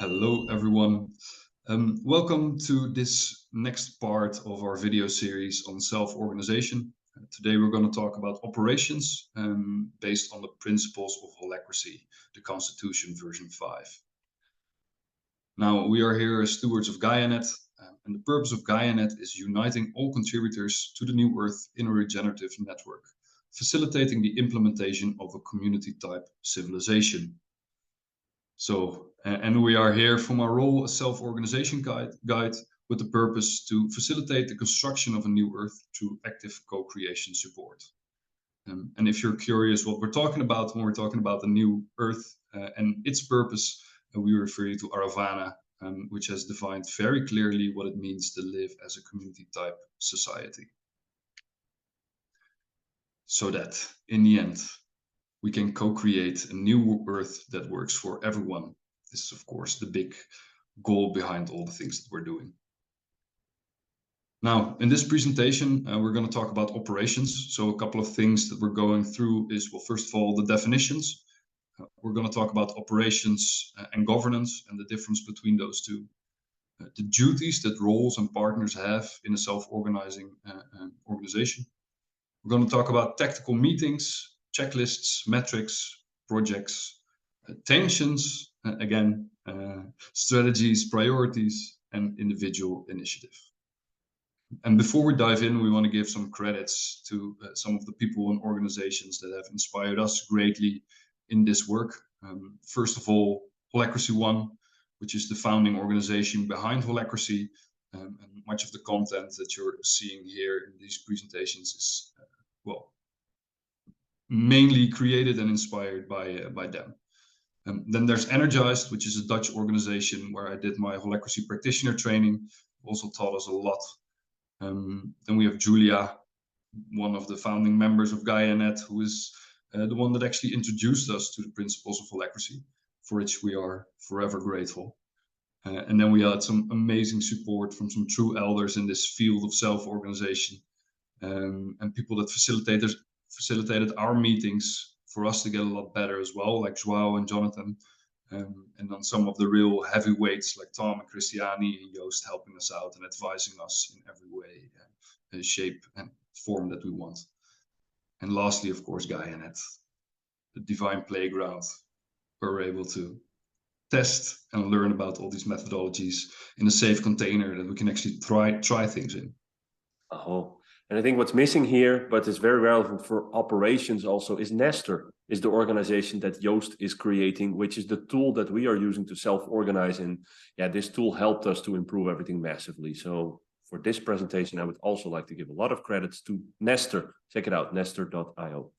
Hello, everyone. Welcome to this next part of our video series on self-organization. Today, we're going to talk about operations based on the principles of holacracy, the Constitution version 5. Now, we are here as stewards of GaiaNet, and the purpose of GaiaNet is uniting all contributors to the new Earth in a regenerative network, facilitating the implementation of a community-type civilization. And we are here from our role as self-organization guide with the purpose to facilitate the construction of a new Earth through active co-creation support. And if you're curious what we're talking about when we're talking about the new Earth and its purpose, we refer you to Aravana, which has defined very clearly what it means to live as a community-type society. So that, in the end, we can co-create a new Earth that works for everyone. This is, of course, the big goal behind all the things that we're doing. Now, in this presentation, we're going to talk about operations. So a couple of things that we're going through is, well, first of all, the definitions. We're going to talk about operations and governance and the difference between those two. The duties that roles and partners have in a self-organizing organization. We're going to talk about tactical meetings, checklists, metrics, projects, tensions, strategies, priorities, and individual initiative. And before we dive in, we want to give some credits to some of the people and organizations that have inspired us greatly in this work. First of all, Holacracy One, which is the founding organization behind Holacracy. And much of the content that you're seeing here in these presentations is, mainly created and inspired by them. Then there's Energized, which is a Dutch organization where I did my Holacracy practitioner training, also taught us a lot. Then we have Julia, one of the founding members of GaiaNet, who is the one that actually introduced us to the principles of holacracy, for which we are forever grateful. And then we had some amazing support from some true elders in this field of self-organization, and people that facilitated our meetings for us to get a lot better as well, like Joao and Jonathan, and then some of the real heavyweights like Tom and Christiani and Joost helping us out and advising us in every way, shape and form that we want. And lastly, of course, GaiaNet, the divine playground where we're able to test and learn about all these methodologies in a safe container that we can actually try things in. And I think what's missing here, but is very relevant for operations also, is Nestor, is the organization that Joost is creating, which is the tool that we are using to self-organize. And yeah, this tool helped us to improve everything massively. So for this presentation, I would also like to give a lot of credits to Nestor. Check it out, nestor.io.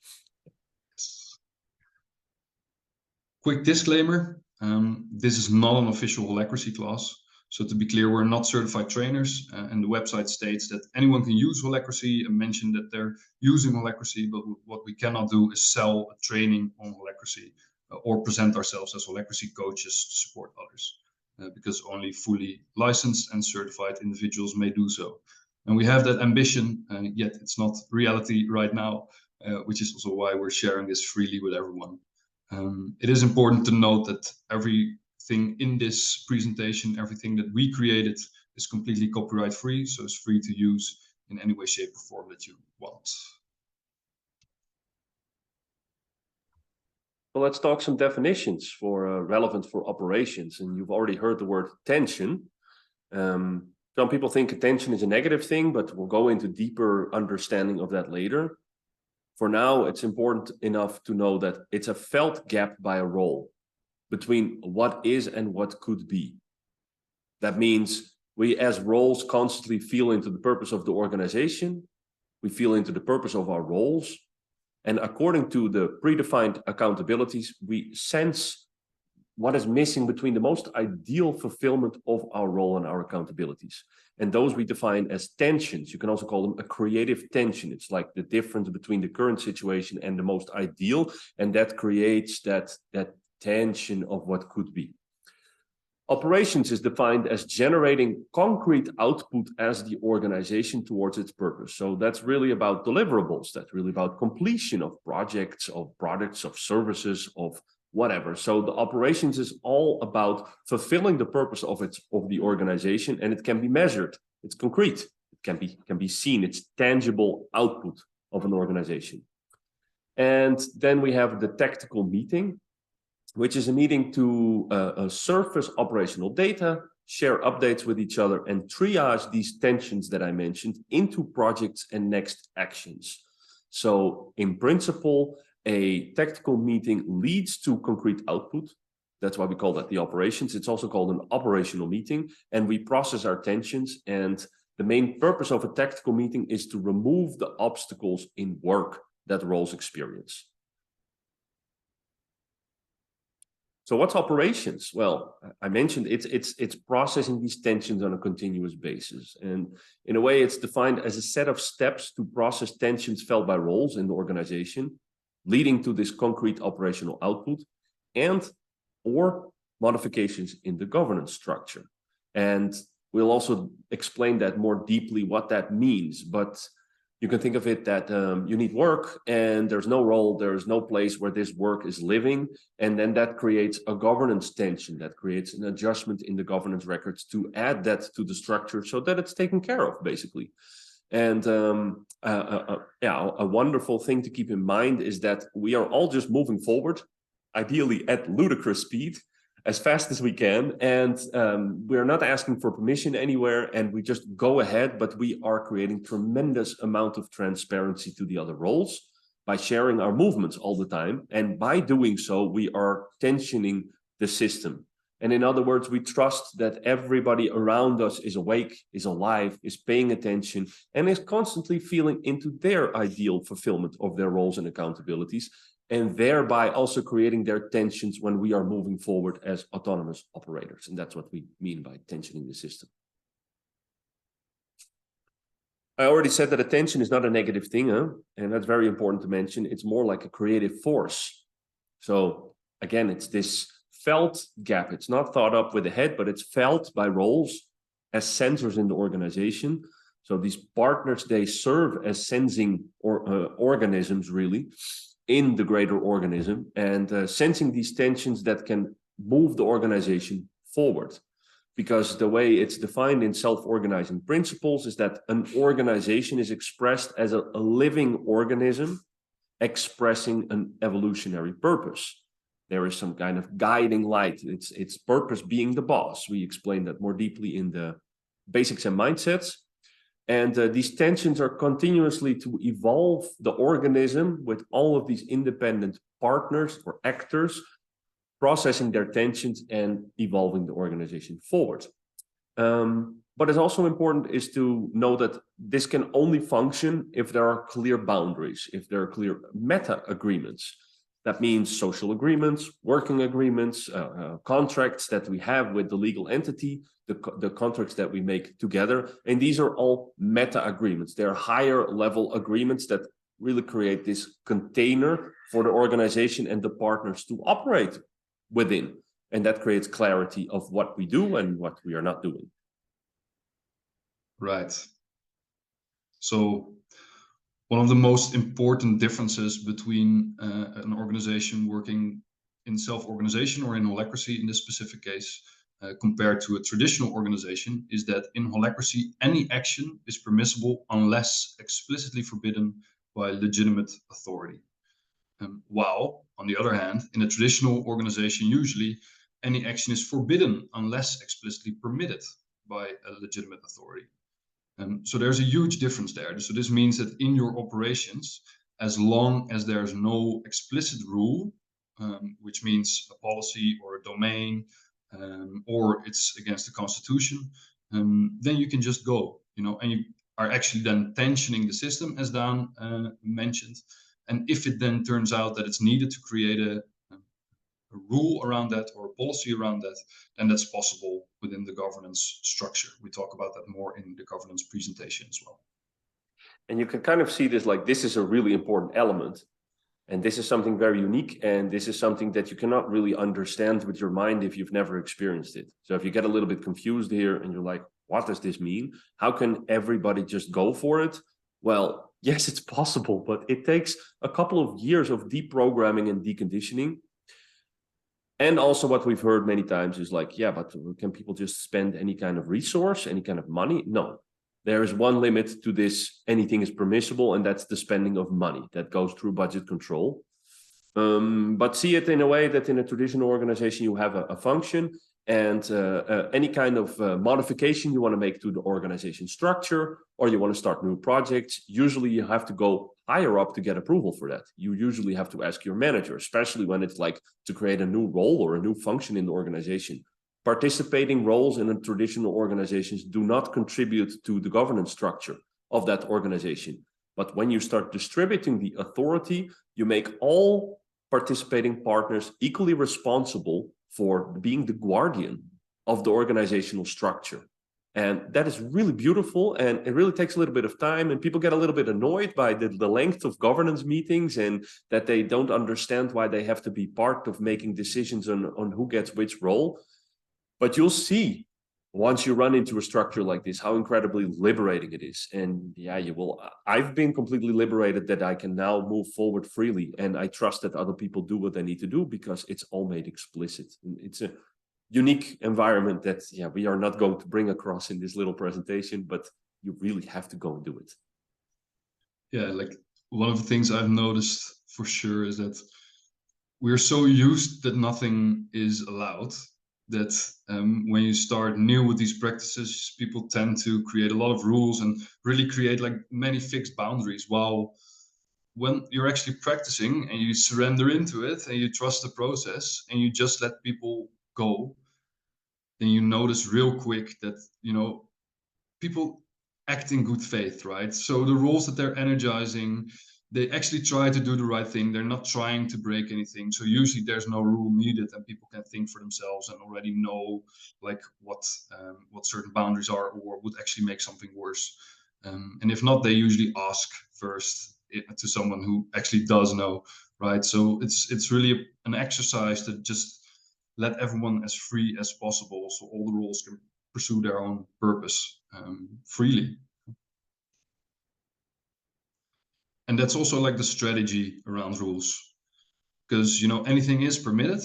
Quick disclaimer, this is not an official Holacracy class. So to be clear, we're not certified trainers, and the website states that anyone can use Holacracy and mention that they're using Holacracy, but what we cannot do is sell a training on Holacracy or present ourselves as Holacracy coaches to support others, because only fully licensed and certified individuals may do so. And we have that ambition, yet it's not reality right now, which is also why we're sharing this freely with everyone. It is important to note that everything in this presentation, everything that we created is completely copyright free, so it's free to use in any way, shape, or form that you want. Well, let's talk some definitions for relevant for operations. And you've already heard the word tension. Some people think attention is a negative thing, but we'll go into deeper understanding of that later. For now, it's important enough to know that it's a felt gap by a role between what is and what could be. That means we as roles constantly feel into the purpose of the organization, we feel into the purpose of our roles, and according to the predefined accountabilities, we sense what is missing between the most ideal fulfillment of our role and our accountabilities. And those we define as tensions. You can also call them a creative tension. It's like the difference between the current situation and the most ideal, and that creates that tension of what could be. Operations is defined as generating concrete output as the organization towards its purpose. So that's really about deliverables. That's really about completion of projects, of products, of services, of whatever. So the operations is all about fulfilling the purpose of the organization, and it can be measured. It's concrete. It can be seen. It's tangible output of an organization. And then we have the tactical meeting, which is a meeting to surface operational data, share updates with each other, and triage these tensions that I mentioned into projects and next actions. So in principle, a tactical meeting leads to concrete output. That's why we call that the operations. It's also called an operational meeting, and we process our tensions. And the main purpose of a tactical meeting is to remove the obstacles in work that roles experience. So what's operations? Well, I mentioned it's processing these tensions on a continuous basis. And in a way, it's defined as a set of steps to process tensions felt by roles in the organization, leading to this concrete operational output and or modifications in the governance structure. And we'll also explain that more deeply what that means. But you can think of it that you need work and there's no role, there's no place where this work is living. And then that creates a governance tension, that creates an adjustment in the governance records to add that to the structure so that it's taken care of, basically. And a wonderful thing to keep in mind is that we are all just moving forward, ideally at ludicrous speed, as fast as we can. And we're not asking for permission anywhere, and we just go ahead, but we are creating tremendous amount of transparency to the other roles by sharing our movements all the time. And by doing so, we are tensioning the system. And in other words, we trust that everybody around us is awake, is alive, is paying attention, and is constantly feeling into their ideal fulfillment of their roles and accountabilities, and thereby also creating their tensions when we are moving forward as autonomous operators. And that's what we mean by tensioning the system. I already said that attention is not a negative thing, and that's very important to mention. It's more like a creative force. So again, it's this felt gap. It's not thought up with the head, but it's felt by roles as sensors in the organization. So these partners, they serve as sensing organisms, really, in the greater organism, and sensing these tensions that can move the organization forward. Because the way it's defined in self-organizing principles is that an organization is expressed as a living organism expressing an evolutionary purpose. There is some kind of guiding light. Its purpose being the boss. We explain that more deeply in the basics and mindsets. And these tensions are continuously to evolve the organism with all of these independent partners or actors processing their tensions and evolving the organization forward. But it's also important is to know that this can only function if there are clear boundaries, if there are clear meta agreements. That means social agreements, working agreements, contracts that we have with the legal entity, the contracts that we make together. And these are all meta agreements. They're higher level agreements that really create this container for the organization and the partners to operate within. And that creates clarity of what we do and what we are not doing. Right. So one of the most important differences between an organization working in self-organization or in holacracy in this specific case, compared to a traditional organization, is that in holacracy, any action is permissible unless explicitly forbidden by legitimate authority. While, on the other hand, in a traditional organization, usually any action is forbidden unless explicitly permitted by a legitimate authority. So there's a huge difference there. So this means that in your operations, as long as there's no explicit rule, which means a policy or a domain, or it's against the constitution, then you can just go, and you are actually then tensioning the system, as Daan mentioned. And if it then turns out that it's needed to create a rule around that or a policy around that, then that's possible within the governance structure. We talk about that more in the governance presentation as well. And you can kind of see this like this is a really important element. And this is something very unique. And this is something that you cannot really understand with your mind if you've never experienced it. So if you get a little bit confused here and you're like, what does this mean? How can everybody just go for it? Well, yes, it's possible, but it takes a couple of years of deprogramming and deconditioning. And also what we've heard many times is like, yeah, but can people just spend any kind of resource, any kind of money? No, there is one limit to this. Anything is permissible, and that's the spending of money that goes through budget control. But see it in a way that in a traditional organization, you have a function, and any kind of modification you want to make to the organization structure, or you want to start new projects, usually you have to go higher up to get approval for that. You usually have to ask your manager, especially when it's like to create a new role or a new function in the organization. Participating roles in a traditional organizations do not contribute to the governance structure of that organization. But when you start distributing the authority, you make all participating partners equally responsible for being the guardian of the organizational structure. And that is really beautiful, and it really takes a little bit of time, and people get a little bit annoyed by the length of governance meetings, and that they don't understand why they have to be part of making decisions on who gets which role. But you'll see once you run into a structure like this, how incredibly liberating it is. And yeah, you will. I've been completely liberated that I can now move forward freely. And I trust that other people do what they need to do because it's all made explicit. It's a unique environment that, yeah, we are not going to bring across in this little presentation, but you really have to go and do it. Yeah, like one of the things I've noticed for sure is that we're so used that nothing is allowed that when you start new with these practices, people tend to create a lot of rules and really create like many fixed boundaries. While when you're actually practicing and you surrender into it and you trust the process and you just let people go, then you notice real quick that, you know, people act in good faith, right? So the rules that they're energizing, they actually try to do the right thing. They're not trying to break anything. So usually there's no rule needed, and people can think for themselves and already know like what certain boundaries are or would actually make something worse. And if not, they usually ask first to someone who actually does know, right? So it's really an exercise to just let everyone as free as possible, so all the rules can pursue their own purpose freely. And that's also like the strategy around rules, because, you know, anything is permitted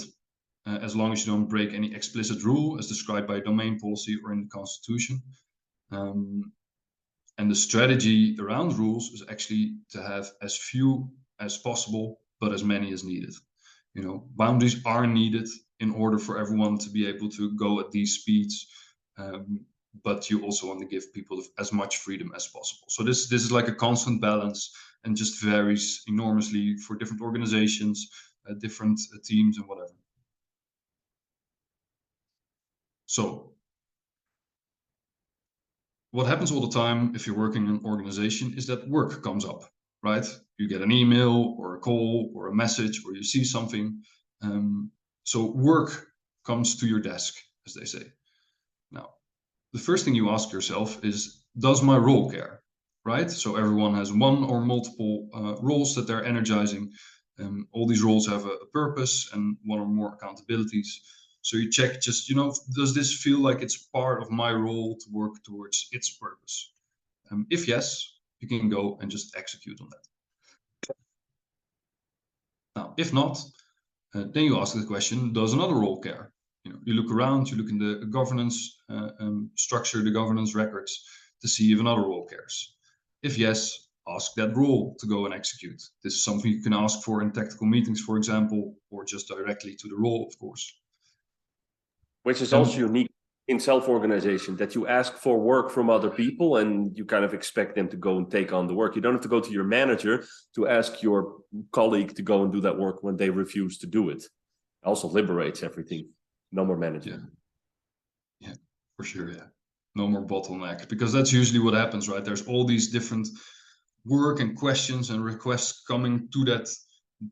as long as you don't break any explicit rule as described by domain policy or in the Constitution. And the strategy around rules is actually to have as few as possible, but as many as needed. You know, boundaries are needed in order for everyone to be able to go at these speeds. But you also want to give people as much freedom as possible. So this is like a constant balance, and just varies enormously for different organizations, different teams and whatever. So what happens all the time if you're working in an organization is that work comes up, right? You get an email or a call or a message, or you see something. So work comes to your desk, as they say. Now, the first thing you ask yourself is, does my role care, right? So everyone has one or multiple roles that they're energizing. All these roles have a purpose and one or more accountabilities. So you check just, you know, does this feel like it's part of my role to work towards its purpose? If yes, you can go and just execute on that. Now, if not, then you ask the question, does another role care? You know, you look around, you look in the governance structure, the governance records, to see if another role cares. If yes, ask that role to go and execute. This is something you can ask for in tactical meetings, for example, or just directly to the role, of course. Which is also unique in self-organization, that you ask for work from other people and you kind of expect them to go and take on the work. You don't have to go to your manager to ask your colleague to go and do that work when they refuse to do it. It also liberates everything. No more management. Yeah, for sure. Yeah, no more bottleneck, because that's usually what happens, right? There's all these different work and questions and requests coming to that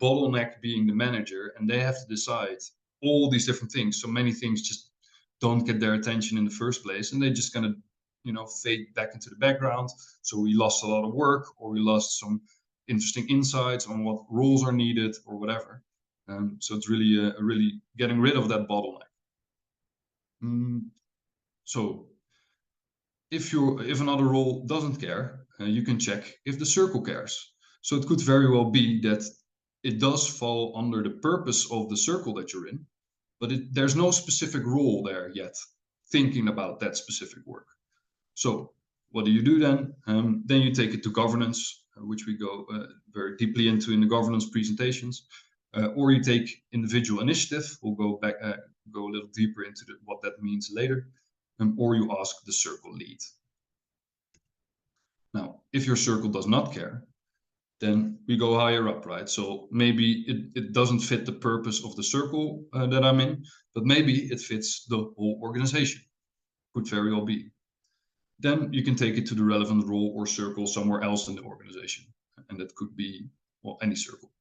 bottleneck being the manager, and they have to decide all these different things. So many things just don't get their attention in the first place, and they just kind of, you know, fade back into the background. So we lost a lot of work, or we lost some interesting insights on what rules are needed or whatever. So it's really really getting rid of that bottleneck. So if another role doesn't care, you can check if the circle cares. So it could very well be that it does fall under the purpose of the circle that you're in, but there's no specific role there yet, thinking about that specific work. So what do you do then? Then you take it to governance, which we go very deeply into in the governance presentations, or you take individual initiative. We'll go back, go a little deeper into what that means later, or you ask the circle lead. Now, if your circle does not care, then we go higher up, right? So maybe it doesn't fit the purpose of the circle that I'm in, but maybe it fits the whole organization. Could very well be. Then you can take it to the relevant role or circle somewhere else in the organization. And that could be, well, any circle.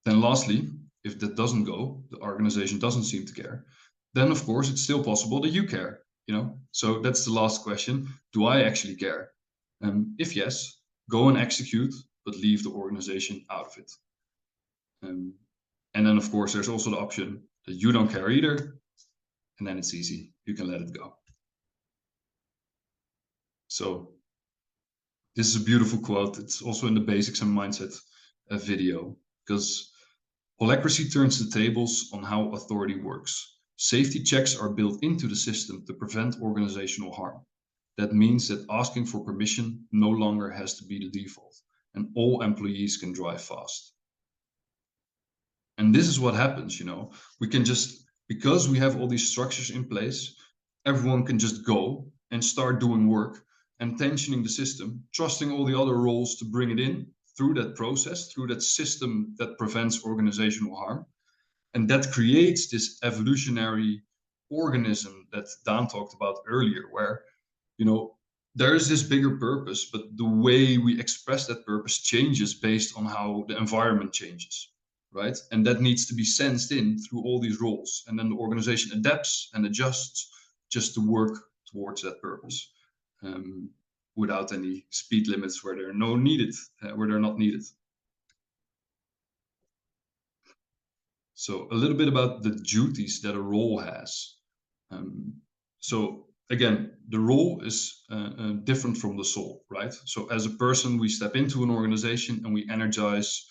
Then lastly, if that doesn't go, the organization doesn't seem to care, then of course it's still possible that you care, you know? So that's the last question. Do I actually care? If yes, go and execute, but leave the organization out of it. And then of course there's also the option that you don't care either, and then it's easy. You can let it go. So this is a beautiful quote. It's also in the Basics and Mindset video, because holacracy turns the tables on how authority works. Safety checks are built into the system to prevent organizational harm. That means that asking for permission no longer has to be the default, and all employees can drive fast. And this is what happens, you know, we can just, because we have all these structures in place, everyone can just go and start doing work and tensioning the system, trusting all the other roles to bring it in through that process, through that system that prevents organizational harm. And that creates this evolutionary organism that Daan talked about earlier, where, you know, there is this bigger purpose, but the way we express that purpose changes based on how the environment changes, right? And that needs to be sensed in through all these roles. And then the organization adapts and adjusts just to work towards that purpose, without any speed limits where they're not needed. So a little bit about the duties that a role has. So again, the role is different from the soul, right? So as a person, we step into an organization and we energize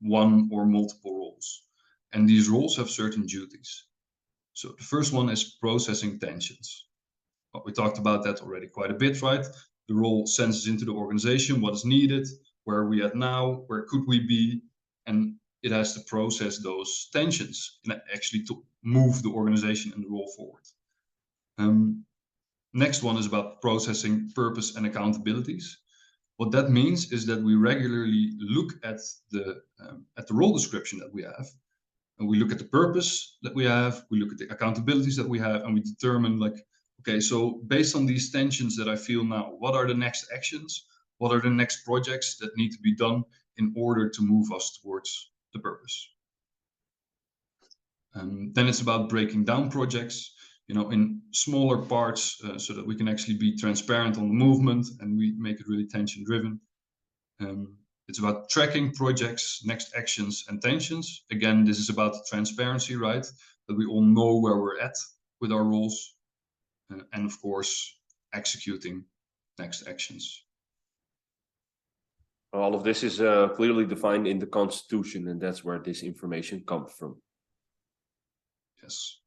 one or multiple roles. And these roles have certain duties. So the first one is processing tensions. Well, we talked about that already quite a bit, right? The role senses into the organization what is needed, where are we at now, where could we be, and it has to process those tensions and actually to move the organization and the role forward. Next one is about processing purpose and accountabilities. What that means is that we regularly look at the role description that we have, and we look at the purpose that we have, we look at the accountabilities that we have, and we determine, like, okay, so based on these tensions that I feel now, what are the next actions? What are the next projects that need to be done in order to move us towards the purpose? Then it's about breaking down projects, you know, in smaller parts, so that we can actually be transparent on the movement and we make it really tension driven. It's about tracking projects, next actions and tensions. Again, this is about the transparency, right? That we all know where we're at with our roles. And of course, executing next actions. All of this is clearly defined in the Constitution, and that's where this information comes from. Yes.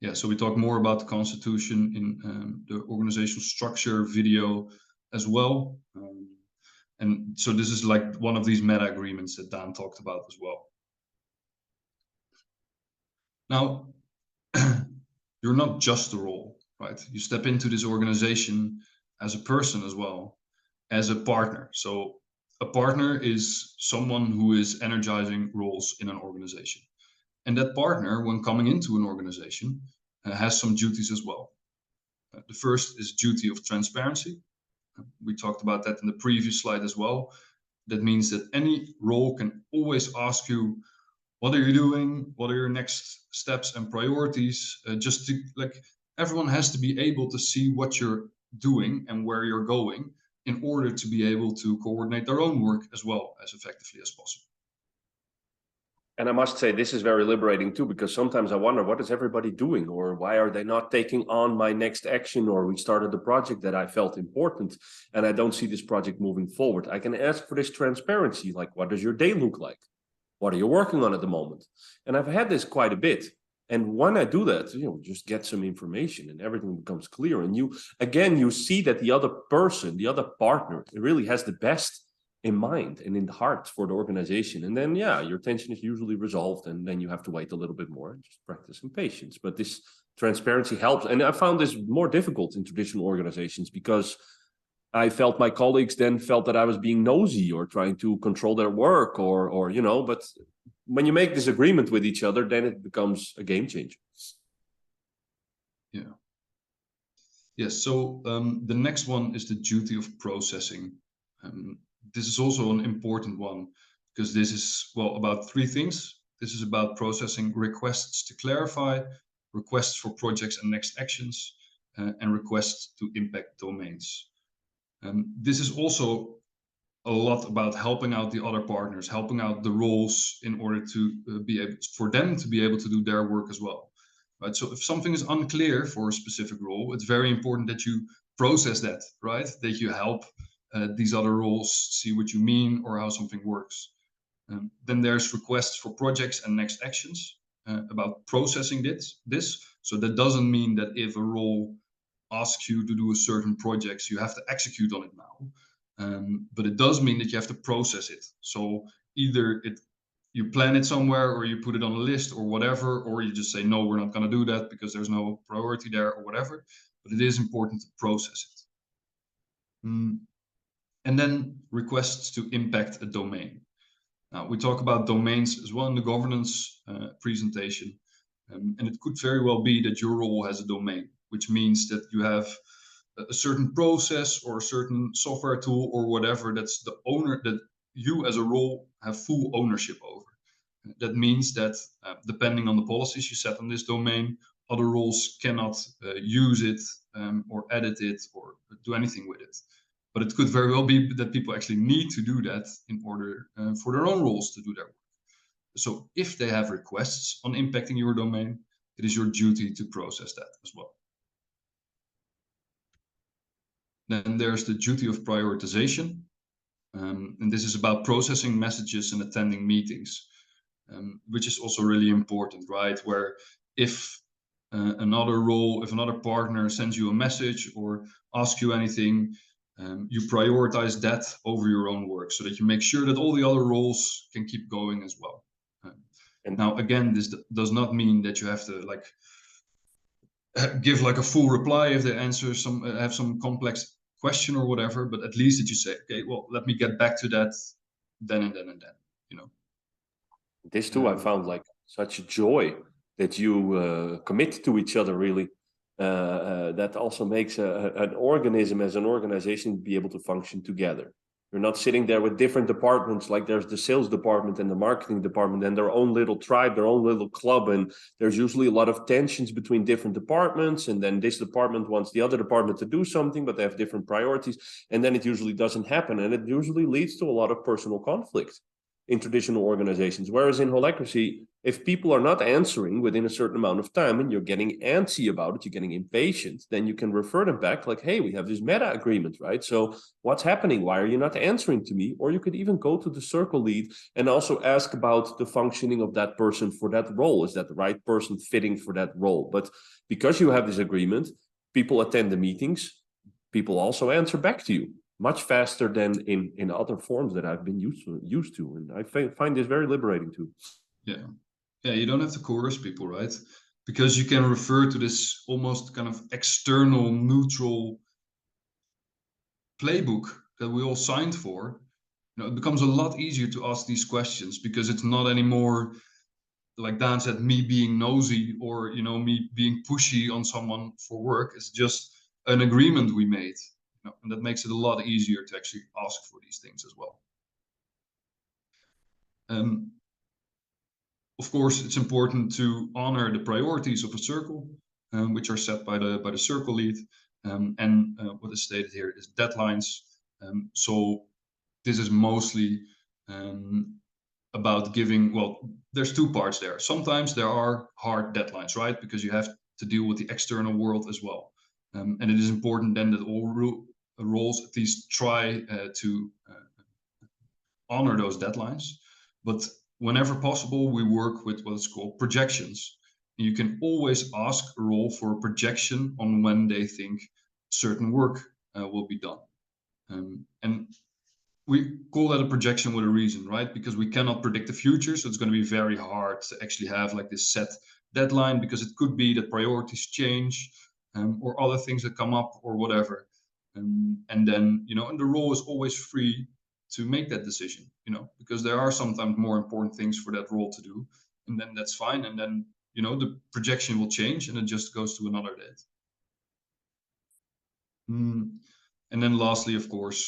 Yeah, so we talk more about the Constitution in the organizational structure video as well. And so this is like one of these meta agreements that Daan talked about as well. Now, you're not just a role, right? You step into this organization as a person as well, as a partner. So a partner is someone who is energizing roles in an organization. And that partner, when coming into an organization, has some duties as well. The first is duty of transparency. We talked about that in the previous slide as well. That means that any role can always ask you, what are you doing? What are your next steps and priorities? Just to, like, everyone has to be able to see what you're doing and where you're going in order to be able to coordinate their own work as well as effectively as possible. And I must say, this is very liberating too, because sometimes I wonder, what is everybody doing? Or why are they not taking on my next action? Or we started a project that I felt important and I don't see this project moving forward. I can ask for this transparency, like, what does your day look like? What are you working on at the moment? And I've had this quite a bit. And when I do that, just get some information and everything becomes clear. And you see that the other person, the other partner, really has the best in mind and in the heart for the organization. And then, your tension is usually resolved, and then you have to wait a little bit more and just practice some patience. But this transparency helps. And I found this more difficult in traditional organizations because I felt my colleagues then felt that I was being nosy or trying to control their work or but when you make this agreement with each other, then it becomes a game changer. Yeah. Yes. So the next one is the duty of processing. This is also an important one because this is, about three things. This is about processing requests to clarify, requests for projects and next actions, and requests to impact domains. This is also a lot about helping out the other partners, helping out the roles in order to for them to be able to do their work as well. Right. So if something is unclear for a specific role, it's very important that you process that, right? That you help these other roles see what you mean or how something works. Then there's requests for projects and next actions about processing this. So that doesn't mean that if a role asks you to do a certain project, you have to execute on it now. But it does mean that you have to process it. So either you plan it somewhere, or you put it on a list or whatever, or you just say, no, we're not going to do that because there's no priority there or whatever. But it is important to process it. And then requests to impact a domain. Now, we talk about domains as well in the governance presentation. And it could very well be that your role has a domain, which means that you have a certain process or a certain software tool or whatever that's the owner, that you as a role have full ownership over. That means that depending on the policies you set on this domain, other roles cannot use it or edit it or do anything with it. But it could very well be that people actually need to do that in order for their own roles to do their work. So if they have requests on impacting your domain, it is your duty to process that as well. Then there's the duty of prioritization. And this is about processing messages and attending meetings, which is also really important, right? Where if another partner sends you a message or asks you anything, you prioritize that over your own work so that you make sure that all the other roles can keep going as well. And now, again, this does not mean that you have to give a full reply if they answer have some complex question or whatever, but at least that you say, okay, well, let me get back to that then and then. This too, I found such a joy that you commit to each other, really. That also makes an organism as an organization be able to function together. You're not sitting there with different departments, like there's the sales department and the marketing department and their own little tribe, their own little club. And there's usually a lot of tensions between different departments. And then this department wants the other department to do something, but they have different priorities. And then it usually doesn't happen. And it usually leads to a lot of personal conflict in traditional organizations. Whereas in Holacracy, if people are not answering within a certain amount of time and you're getting antsy about it, you're getting impatient, then you can refer them back like, hey, we have this meta agreement, right? So what's happening? Why are you not answering to me? Or you could even go to the circle lead and also ask about the functioning of that person for that role. Is that the right person fitting for that role? But because you have this agreement, people attend the meetings, people also answer back to you much faster than in other forms that I've been used to. And I find this very liberating too. Yeah, you don't have to coerce people, right? Because you can refer to this almost kind of external, neutral playbook that we all signed for. It becomes a lot easier to ask these questions because it's not anymore, like Daan said, me being nosy or me being pushy on someone for work. It's just an agreement we made. And that makes it a lot easier to actually ask for these things as well. Of course, it's important to honor the priorities of a circle, which are set by the circle lead. And what is stated here is deadlines. So this is mostly about giving, there's two parts there. Sometimes there are hard deadlines, right? Because you have to deal with the external world as well. And it is important then that all roles at least try to honor those deadlines. But whenever possible, we work with what is called projections. You can always ask a role for a projection on when they think certain work will be done. And we call that a projection with a reason, right? Because we cannot predict the future, so it's going to be very hard to actually have like this set deadline, because it could be that priorities change, or other things that come up or whatever. And then, and the role is always free to make that decision, because there are sometimes more important things for that role to do, and then that's fine. And then, the projection will change and it just goes to another date. And then lastly, of course,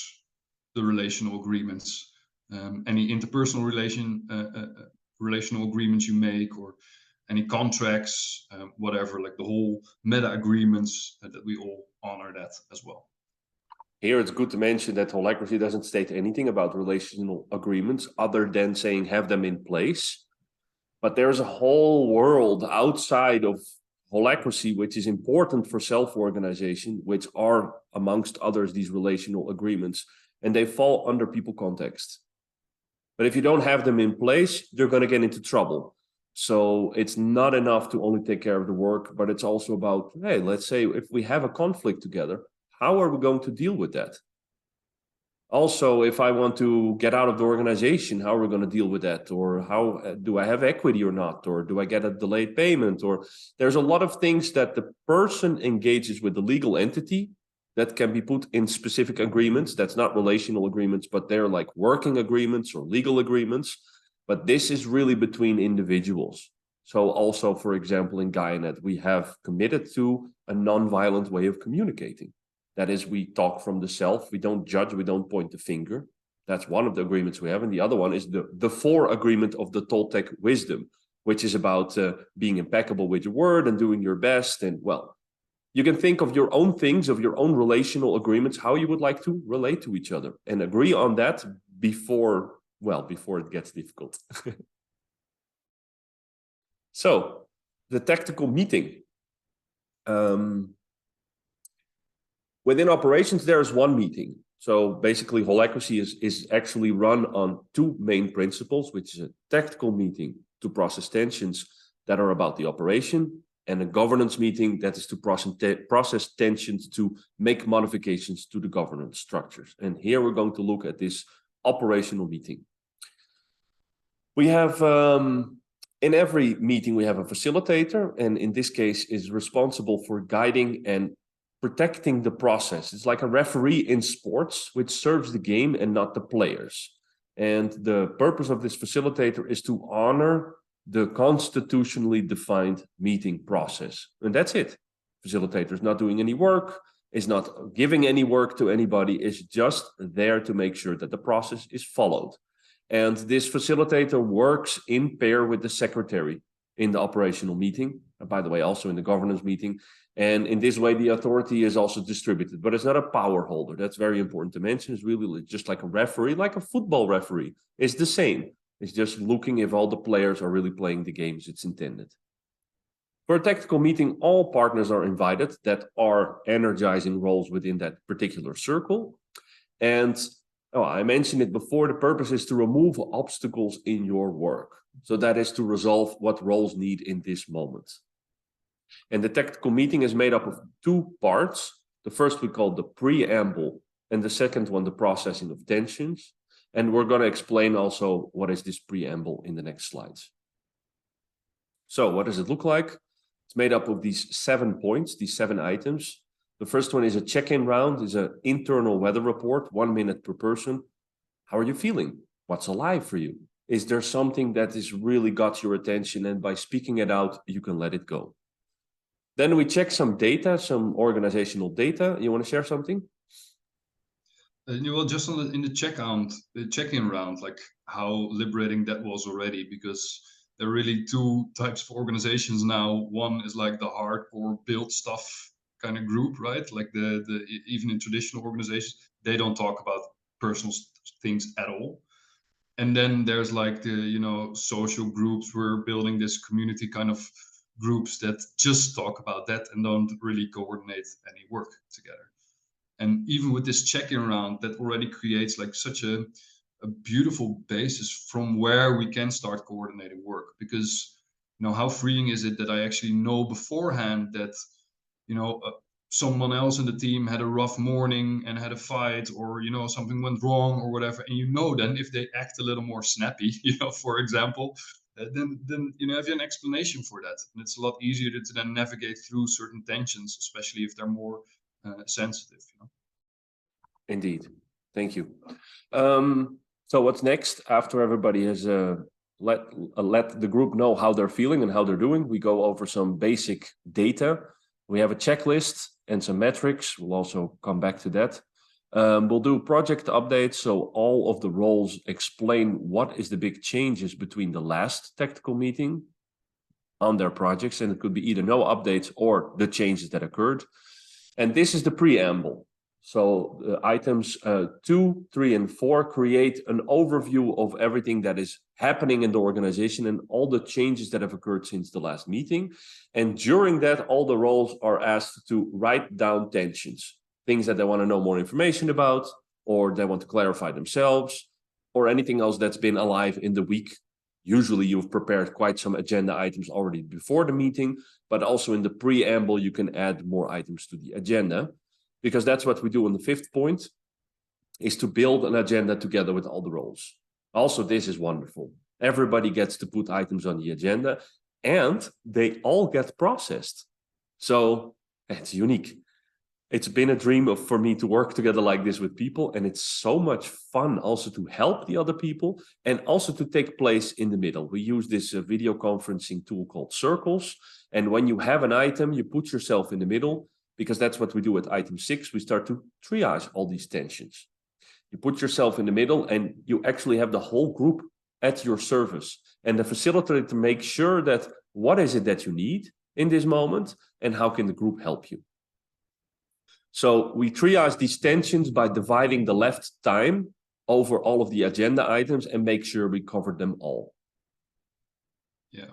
the relational agreements, any interpersonal relational agreements you make, or any contracts, whatever, like the whole meta agreements, that we all honor that as well. Here it's good to mention that Holacracy doesn't state anything about relational agreements other than saying have them in place. But there's a whole world outside of Holacracy, which is important for self-organization, which are, amongst others, these relational agreements, and they fall under people context. But if you don't have them in place, you're going to get into trouble. So it's not enough to only take care of the work, but it's also about, hey, let's say if we have a conflict together, how are we going to deal with that? Also, if I want to get out of the organization, how are we going to deal with that? Or how do I have equity or not? Or do I get a delayed payment? Or there's a lot of things that the person engages with the legal entity that can be put in specific agreements. That's not relational agreements, but they're like working agreements or legal agreements. But this is really between individuals. So also, for example, in Guynet, we have committed to a non-violent way of communicating. That is, we talk from the self, we don't judge, we don't point the finger. That's one of the agreements we have. And the other one is the four agreement of the Toltec wisdom, which is about being impeccable with your word and doing your best. And well, you can think of your own things, of your own relational agreements, how you would like to relate to each other and agree on that before it gets difficult. So the tactical meeting. Within operations, there is one meeting. So basically, Holacracy is actually run on two main principles, which is a tactical meeting to process tensions that are about the operation, and a governance meeting that is to process tensions to make modifications to the governance structures. And here we're going to look at this operational meeting. We have, in every meeting, we have a facilitator, and in this case is responsible for guiding and protecting the process. It's like a referee in sports, which serves the game and not the players. And the purpose of this facilitator is to honor the constitutionally defined meeting process. And that's it. Facilitator is not doing any work, is not giving any work to anybody, is just there to make sure that the process is followed. And this facilitator works in pair with the secretary in the operational meeting, and by the way, also in the governance meeting. And in this way, the authority is also distributed, but it's not a power holder. That's very important to mention. It's really just like a referee, like a football referee. It's the same. It's just looking if all the players are really playing the games it's intended. For a tactical meeting, all partners are invited that are energizing roles within that particular circle. And I mentioned it before, the purpose is to remove obstacles in your work. So that is to resolve what roles need in this moment. And the tactical meeting is made up of two parts. The first we call the preamble, and the second one, the processing of tensions. And we're going to explain also what is this preamble in the next slides. So what does it look like? It's made up of these 7 points, these 7 items. The first one is a check-in round, is an internal weather report, 1 minute per person. How are you feeling? What's alive for you? Is there something that has really got your attention, and by speaking it out, you can let it go? Then we check some data, some organizational data. You want to share something? Well, just in the check-in round, like how liberating that was already, because there are really 2 types of organizations now. One is like the hardcore build stuff kind of group, right? Like even in traditional organizations, they don't talk about personal things at all. And then there's like the social groups. We're building this community kind of groups that just talk about that and don't really coordinate any work together. And even with this check-in round, that already creates like such a beautiful basis from where we can start coordinating work, because how freeing is it that I actually know beforehand that, someone else in the team had a rough morning and had a fight, or, something went wrong or whatever. And then if they act a little more snappy, for example, then have you an explanation for that. And it's a lot easier to then navigate through certain tensions, especially if they're more sensitive. Indeed. Thank you. So what's next after everybody has let the group know how they're feeling and how they're doing? We go over some basic data. We have a checklist and some metrics. We'll also come back to that. We'll do project updates. So all of the roles explain what is the big changes between the last tactical meeting on their projects. And it could be either no updates or the changes that occurred. And this is the preamble. So items 2, 3, and 4 create an overview of everything that is happening in the organization and all the changes that have occurred since the last meeting. And during that, all the roles are asked to write down tensions, things that they want to know more information about, or they want to clarify themselves, or anything else that's been alive in the week. Usually you've prepared quite some agenda items already before the meeting, but also in the preamble, you can add more items to the agenda. Because that's what we do on the 5th point, is to build an agenda together with all the roles. Also, this is wonderful. Everybody gets to put items on the agenda and they all get processed. So it's unique. It's been a dream for me to work together like this with people. And it's so much fun also to help the other people and also to take place in the middle. We use this video conferencing tool called Circles. And when you have an item, you put yourself in the middle, because that's what we do at item 6. We start to triage all these tensions. You put yourself in the middle and you actually have the whole group at your service. And the facilitator makes sure that what is it that you need in this moment and how can the group help you. So we triage these tensions by dividing the left time over all of the agenda items and make sure we cover them all. Yeah,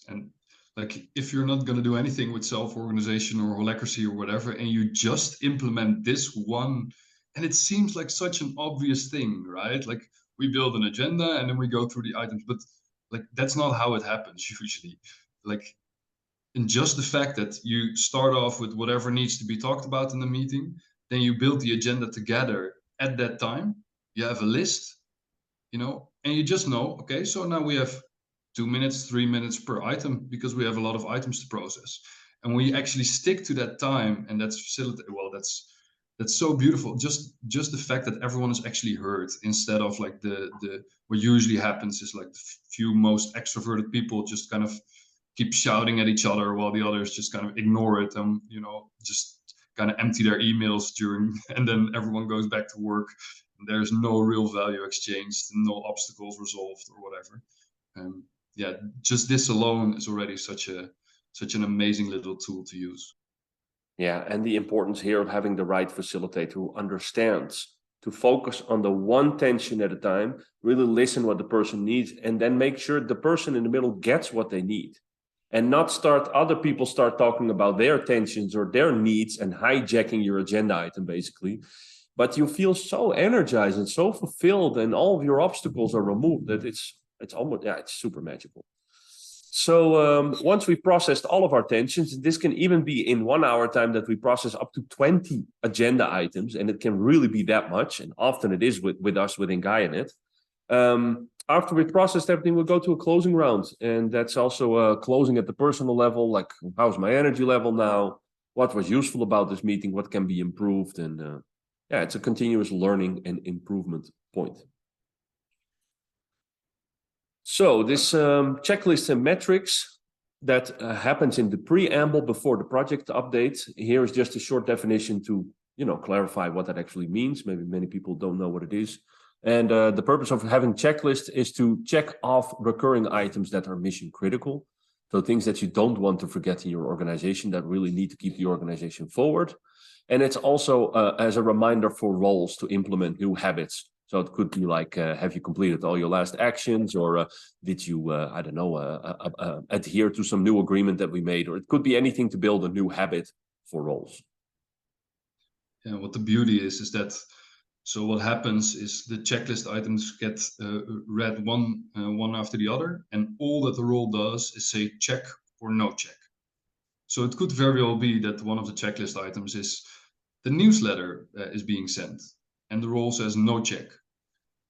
and like, if you're not going to do anything with self-organization or holacracy or whatever, and you just implement this one, and it seems like such an obvious thing, right? Like, we build an agenda and then we go through the items, but like, that's not how it happens usually. Like, in just the fact that you start off with whatever needs to be talked about in the meeting, then you build the agenda together at that time. You have a list, and you just know, okay, so now we have 2 minutes, 3 minutes per item, because we have a lot of items to process. And when you actually stick to that time, and that's facilitated, well, that's so beautiful. Just the fact that everyone is actually heard, instead of like the what usually happens is like the few most extroverted people just kind of keep shouting at each other while the others just kind of ignore it and, just kind of empty their emails and then everyone goes back to work. There's no real value exchanged, no obstacles resolved or whatever. Yeah, just this alone is already such an amazing little tool to use. Yeah, and the importance here of having the right facilitator who understands to focus on the one tension at a time, really listen what the person needs, and then make sure the person in the middle gets what they need. And not other people start talking about their tensions or their needs and hijacking your agenda item, basically. But you feel so energized and so fulfilled, and all of your obstacles are removed, that it's almost, it's super magical. So once we've processed all of our tensions, this can even be in 1 hour time that we process up to 20 agenda items, and it can really be that much. And often it is with us within GaiaNet. After we've processed everything, we'll go to a closing round. And that's also closing at the personal level, like how's my energy level now? What was useful about this meeting? What can be improved? And it's a continuous learning and improvement point. So this checklist and metrics that happens in the preamble before the project update. Here is just a short definition to clarify what that actually means. Maybe many people don't know what it is. And the purpose of having checklists is to check off recurring items that are mission critical. So things that you don't want to forget in your organization that really need to keep the organization forward. And it's also as a reminder for roles to implement new habits. So it could be like, have you completed all your last actions, or did you, adhere to some new agreement that we made? Or it could be anything to build a new habit for roles. Yeah, what the beauty is that So what happens is the checklist items get read one after the other, and all that the role does is say check or no check. So it could very well be that one of the checklist items is the newsletter is being sent, and the role says no check.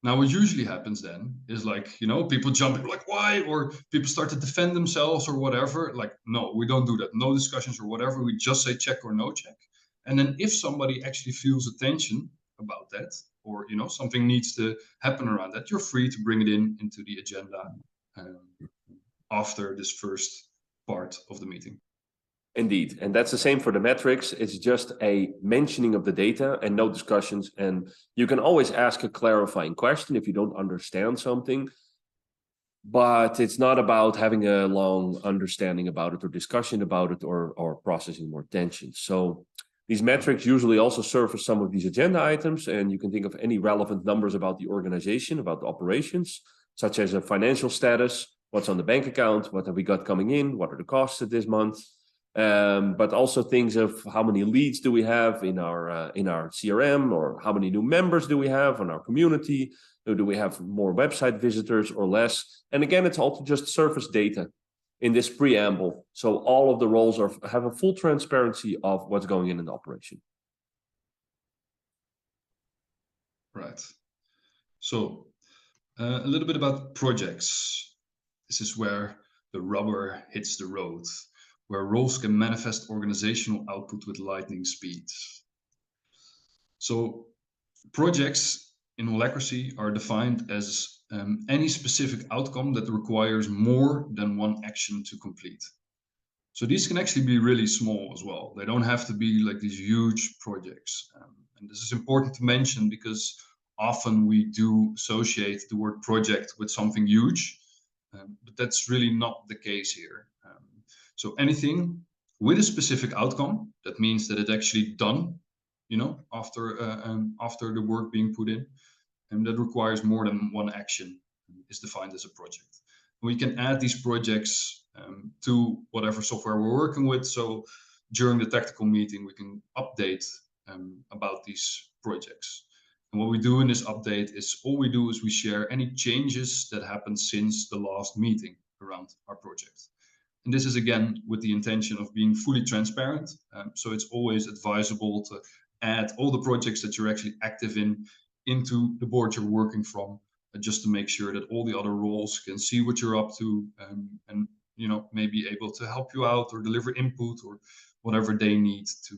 Now, what usually happens then is like, people jump in like, why? Or people start to defend themselves or whatever. Like, no, we don't do that. No discussions or whatever. We just say check or no check. And then if somebody actually feels a tension about that, or, something needs to happen around that, you're free to bring it into the agenda after this first part of the meeting. Indeed. And that's the same for the metrics. It's just a mentioning of the data and no discussions. And you can always ask a clarifying question if you don't understand something. But it's not about having a long understanding about it or discussion about it or processing more tension. So these metrics usually also serve as some of these agenda items. And you can think of any relevant numbers about the organization, about the operations, such as a financial status, what's on the bank account, what have we got coming in, what are the costs of this month. But also things of how many leads do we have in our CRM, or how many new members do we have in our community? Do we have more website visitors or less? And again, it's all to just surface data in this preamble. So all of the roles have a full transparency of what's going in the operation. Right. So a little bit about projects. This is where the rubber hits the road, where roles can manifest organizational output with lightning speed. So projects in Holacracy are defined as any specific outcome that requires more than one action to complete. So these can actually be really small as well. They don't have to be like these huge projects. And this is important to mention because often we do associate the word project with something huge, but that's really not the case here. So anything with a specific outcome, that means that it's actually done, after the work being put in, and that requires more than one action, is defined as a project. We can add these projects to whatever software we're working with. So during the tactical meeting, we can update about these projects. And what we do in this update is we share any changes that happened since the last meeting around our project. And this is again with the intention of being fully transparent. So it's always advisable to add all the projects that you're actually active in into the board you're working from, just to make sure that all the other roles can see what you're up to, and maybe able to help you out or deliver input or whatever they need to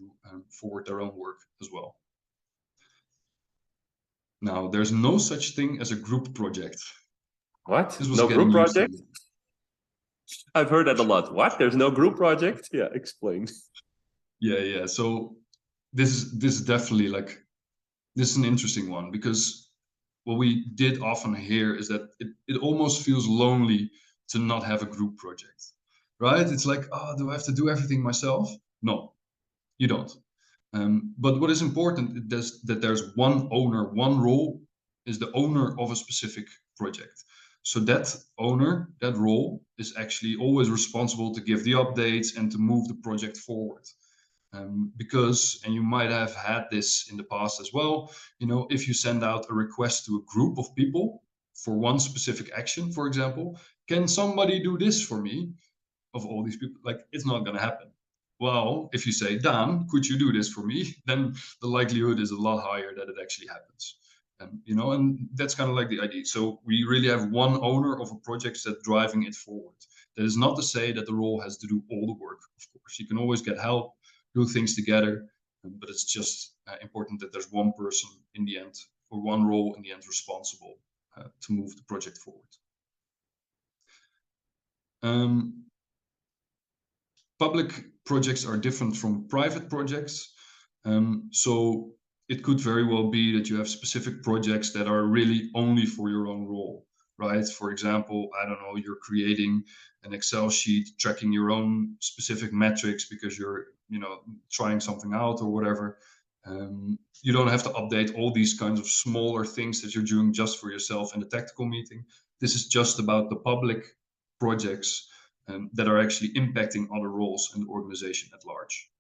forward their own work as well. Now, there's no such thing as a group project. What? No group project? I've heard that a lot. What? There's no group project? Yeah, explain. Yeah. So this is definitely this is an interesting one, because what we did often hear is that it almost feels lonely to not have a group project, right? It's like, oh, do I have to do everything myself? No, you don't. But what is important is that there's one owner, one role is the owner of a specific project. So that owner, that role, is actually always responsible to give the updates and to move the project forward. Because, and you might have had this in the past as well, if you send out a request to a group of people for one specific action, for example, can somebody do this for me? Of all these people, like, it's not going to happen. Well, if you say, Daan, could you do this for me? Then the likelihood is a lot higher that it actually happens. And that's kind of like the idea. So we really have one owner of a project that's driving it forward. That is not to say that the role has to do all the work. Of course, you can always get help, do things together, but it's just important that there's one person in the end, or one role in the end, responsible to move the project forward. Public projects are different from private projects. So it could very well be that you have specific projects that are really only for your own role, right? For example, I don't know, you're creating an Excel sheet tracking your own specific metrics because you're, trying something out or whatever. You don't have to update all these kinds of smaller things that you're doing just for yourself in the tactical meeting. This is just about the public projects that are actually impacting other roles in the organization at large.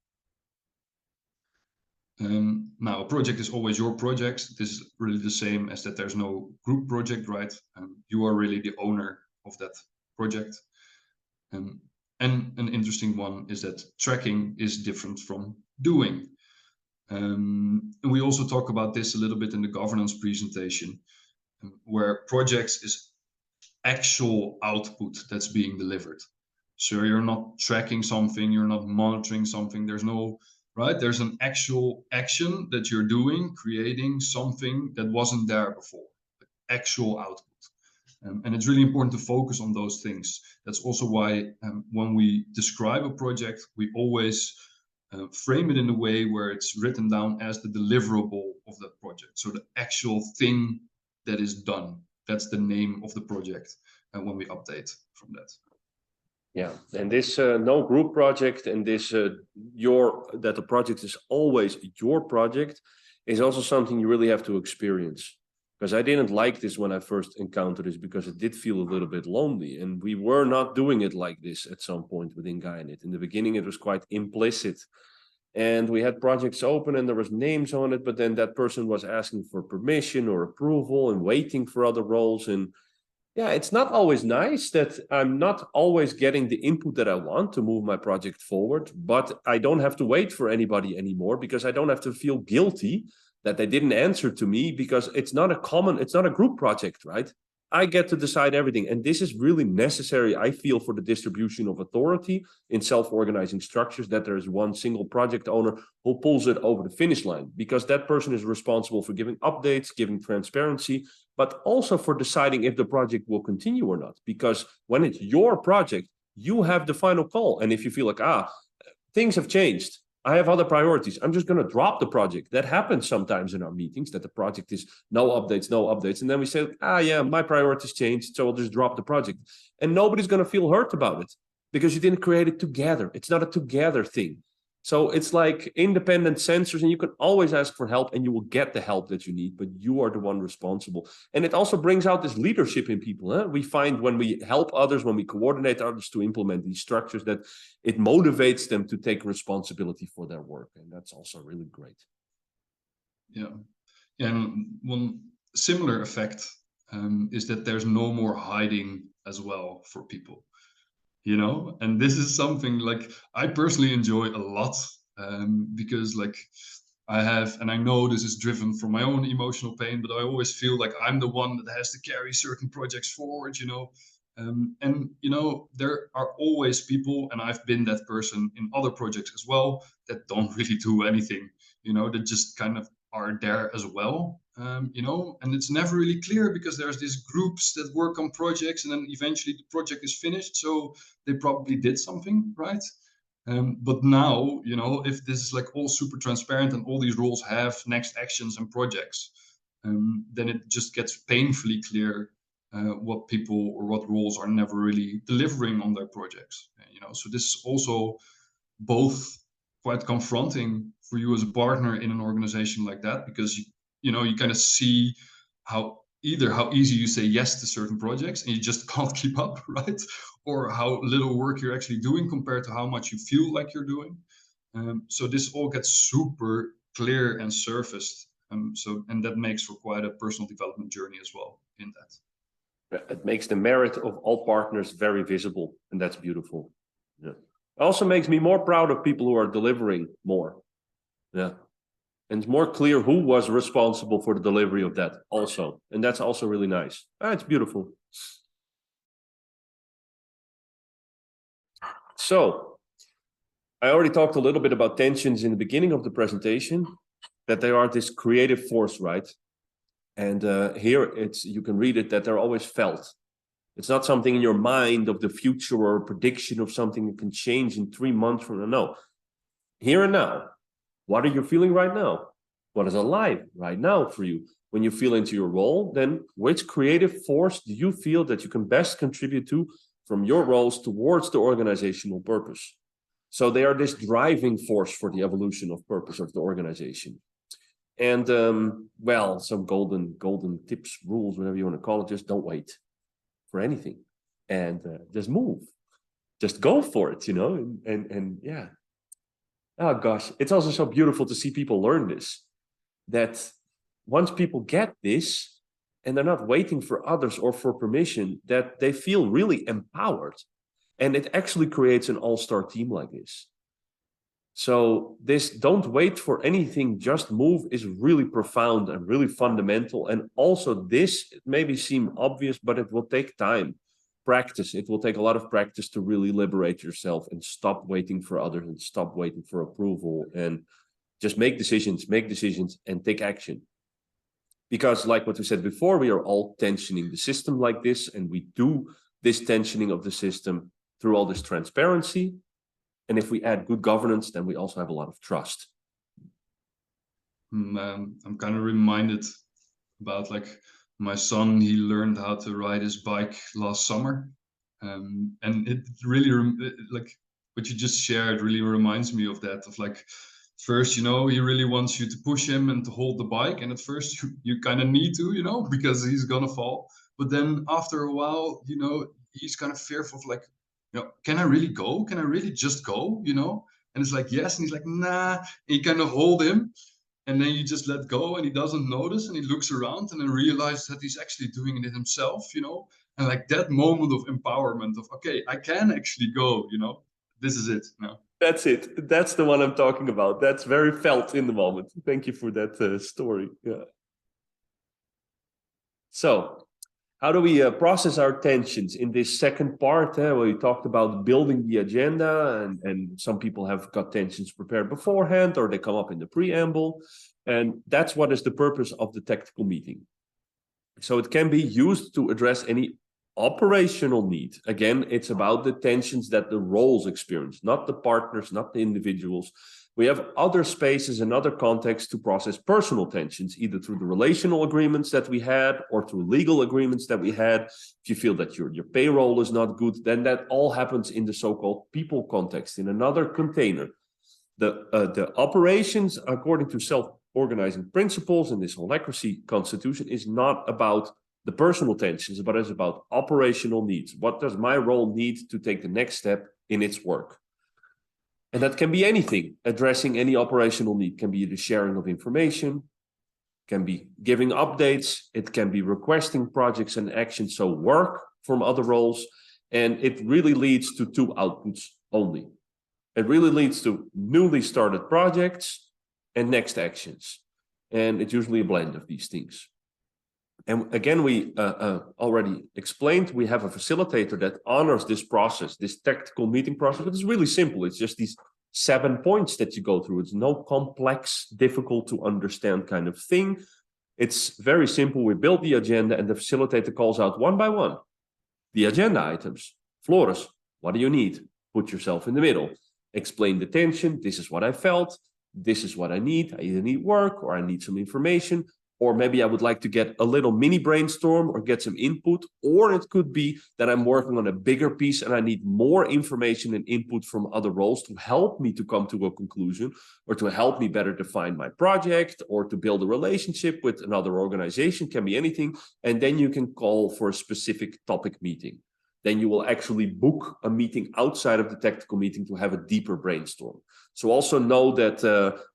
Now, a project is always your project. This is really the same as that there's no group project, right? You are really the owner of that project. And an interesting one is that tracking is different from doing. And we also talk about this a little bit in the governance presentation, where projects is actual output that's being delivered. So you're not tracking something, you're not monitoring something. There's no, right? There's an actual action that you're doing, creating something that wasn't there before, actual output. And it's really important to focus on those things. That's also why when we describe a project, we always frame it in a way where it's written down as the deliverable of that project. So the actual thing that is done, that's the name of the project. And when we update from that. Yeah, and this no group project and this that the project is always your project is also something you really have to experience. Because I didn't like this when I first encountered this, because it did feel a little bit lonely, and we were not doing it like this at some point within Guynet. In the beginning, it was quite implicit, and we had projects open and there was names on it, but then that person was asking for permission or approval and waiting for other roles. And yeah, it's not always nice that I'm not always getting the input that I want to move my project forward, but I don't have to wait for anybody anymore, because I don't have to feel guilty that they didn't answer to me, because it's not a group project, right? I get to decide everything. And this is really necessary, I feel, for the distribution of authority in self-organizing structures, that there is one single project owner who pulls it over the finish line, because that person is responsible for giving updates, giving transparency, but also for deciding if the project will continue or not. Because when it's your project, you have the final call. And if you feel like, things have changed, I have other priorities, I'm just going to drop the project. That happens sometimes in our meetings, that the project is no updates. And then we say, yeah, my priorities changed, so I'll just drop the project. And nobody's going to feel hurt about it, because you didn't create it together. It's not a together thing. So it's like independent sensors, and you can always ask for help and you will get the help that you need, but you are the one responsible. And it also brings out this leadership in people. Huh? We find when we help others, when we coordinate others to implement these structures, that it motivates them to take responsibility for their work. And that's also really great. Yeah. And one similar effect is that there's no more hiding as well for people. You know, and this is something like I personally enjoy a lot, because like I have, and I know this is driven from my own emotional pain, but I always feel like I'm the one that has to carry certain projects forward, you know. And you know, there are always people, and I've been that person in other projects as well, that don't really do anything, you know, that just kind of are there as well. You know, and it's never really clear, because there's these groups that work on projects, and then eventually the project is finished, so they probably did something, right? But now, you know, if this is like all super transparent and all these roles have next actions and projects, then it just gets painfully clear what people or what roles are never really delivering on their projects. You know, so this is also both quite confronting for you as a partner in an organization like that, because you know, you kind of see how easy you say yes to certain projects and you just can't keep up, right? Or how little work you're actually doing compared to how much you feel like you're doing. So this all gets super clear and surfaced. And that makes for quite a personal development journey as well in that. It makes the merit of all partners very visible, and that's beautiful. Yeah. It also makes me more proud of people who are delivering more. Yeah. And it's more clear who was responsible for the delivery of that also. And that's also really nice. It's beautiful. So I already talked a little bit about tensions in the beginning of the presentation, that they are this creative force, right? And here you can read it, that they're always felt. It's not something in your mind of the future or a prediction of something that can change in 3 months from now. No. Here and now. What are you feeling right now? What is alive right now for you? When you feel into your role, then which creative force do you feel that you can best contribute to from your roles towards the organizational purpose? So they are this driving force for the evolution of purpose of the organization. And well, some golden tips, rules, whatever you want to call it, just don't wait for anything, and just move, just go for it, you know, and yeah. Oh gosh, it's also so beautiful to see people learn this. That once people get this, and they're not waiting for others or for permission, that they feel really empowered. And it actually creates an all-star team like this. So this don't wait for anything, just move is really profound and really fundamental. And also this maybe seem obvious, but it will take time. Practice. It will take a lot of practice to really liberate yourself and stop waiting for others and stop waiting for approval and just make decisions and take action. Because like what we said before, we are all tensioning the system like this, and we do this tensioning of the system through all this transparency. And if we add good governance, then we also have a lot of trust. I'm kind of reminded about like my son. He learned how to ride his bike last summer, and it really like what you just shared really reminds me of that. Of like, first, he really wants you to push him and to hold the bike, and at first you kind of need to, because he's gonna fall. But then after a while, he's kind of fearful of like, can I really go? Can I really just go? And it's like, yes. And he's like, nah. And you kind of hold him, and then you just let go, and he doesn't notice, and he looks around and then realizes that he's actually doing it himself. And like that moment of empowerment of, okay, I can actually go. This is it. That's it. That's the one I'm talking about. That's very felt in the moment. Thank you for that story. Yeah. So how do we process our tensions in this second part where we talked about building the agenda, and some people have got tensions prepared beforehand or they come up in the preamble. And that's what is the purpose of the tactical meeting. So it can be used to address any operational need. Again, it's about the tensions that the roles experience, not the partners, not the individuals. We have other spaces and other contexts to process personal tensions, either through the relational agreements that we had or through legal agreements that we had. If you feel that your payroll is not good, then that all happens in the so-called people context, in another container. The operations, according to self-organizing principles in this holacracy constitution, is not about the personal tensions, but it's about operational needs. What does my role need to take the next step in its work? And that can be anything. Addressing any operational need can be the sharing of information, can be giving updates, it can be requesting projects and actions, so work from other roles, and it really leads to two outputs only. It really leads to newly started projects and next actions. And it's usually a blend of these things. And again, we already explained, we have a facilitator that honors this process, this tactical meeting process. But it's really simple. It's just these 7 points that you go through. It's no complex, difficult to understand kind of thing. It's very simple. We build the agenda, and the facilitator calls out one by one the agenda items. Floris, what do you need? Put yourself in the middle. Explain the tension. This is what I felt. This is what I need. I either need work or I need some information. Or maybe I would like to get a little mini brainstorm or get some input. Or it could be that I'm working on a bigger piece and I need more information and input from other roles to help me to come to a conclusion, or to help me better define my project, or to build a relationship with another organization. Can be anything. And then you can call for a specific topic meeting. Then you will actually book a meeting outside of the tactical meeting to have a deeper brainstorm. So also know that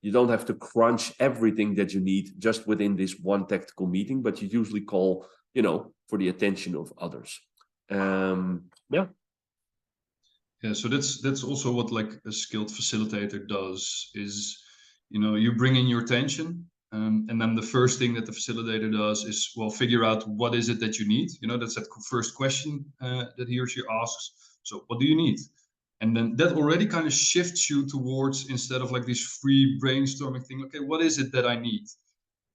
you don't have to crunch everything that you need just within this one tactical meeting, but you usually call, for the attention of others. Yeah. Yeah, so that's also what like a skilled facilitator does is, you bring in your tension. And then the first thing that the facilitator does is, figure out what is it that you need. That's that first question that he or she asks. So what do you need? And then that already kind of shifts you towards, instead of like this free brainstorming thing, okay, what is it that I need?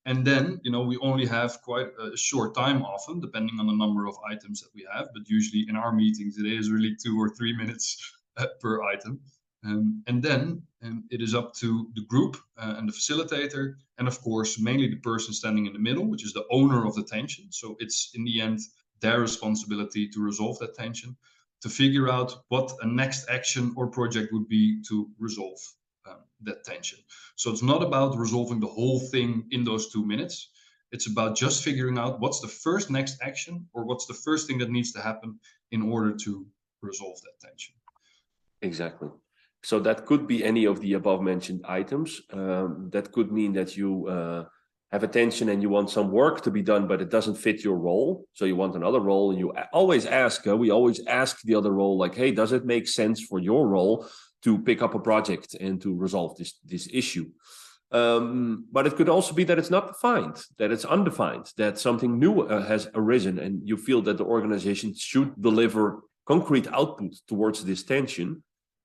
And then, we only have quite a short time often, depending on the number of items that we have. But usually in our meetings, it is really 2 or 3 minutes per item. And then it is up to the group and the facilitator, and of course, mainly the person standing in the middle, which is the owner of the tension. So it's in the end their responsibility to resolve that tension, to figure out what a next action or project would be to resolve that tension. So it's not about resolving the whole thing in those 2 minutes. It's about just figuring out what's the first next action, or what's the first thing that needs to happen in order to resolve that tension. Exactly. So that could be any of the above mentioned items. That could mean that you have attention and you want some work to be done, but it doesn't fit your role. So you want another role, and you always ask, we always ask the other role, like, hey, does it make sense for your role to pick up a project and to resolve this issue? But it could also be that it's not defined, that it's undefined, that something new has arisen, and you feel that the organization should deliver concrete output towards this tension,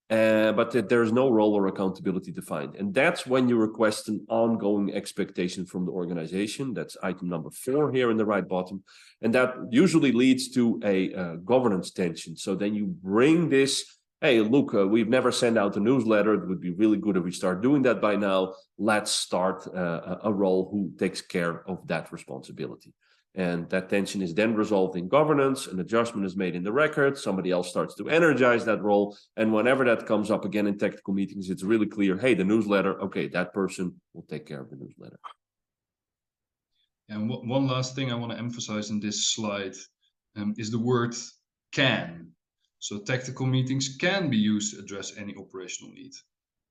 but that there is no role or accountability defined. And that's when you request an ongoing expectation from the organization. That's item number 4 here in the right bottom. And that usually leads to a governance tension. So then you bring this, hey, look, we've never sent out a newsletter. It would be really good if we start doing that by now. Let's start a role who takes care of that responsibility. And that tension is then resolved in governance. An adjustment is made in the record. Somebody else starts to energize that role. And whenever that comes up again in technical meetings, it's really clear, hey, the newsletter, okay, that person will take care of the newsletter. And one last thing I want to emphasize in this slide is the word can. So tactical meetings can be used to address any operational need.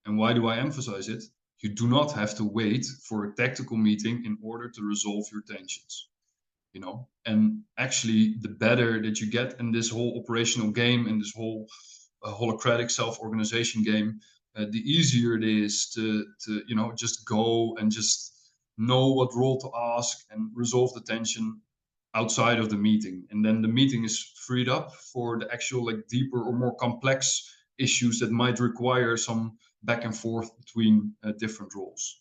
And why do I emphasize it? You do not have to wait for a tactical meeting in order to resolve your tensions. You know, and actually the better that you get in this whole operational game and this whole holacratic self-organization game, the easier it is to you know, just go and just know what role to ask and resolve the tension outside of the meeting. And then the meeting is freed up for the actual, like, deeper or more complex issues that might require some back and forth between different roles.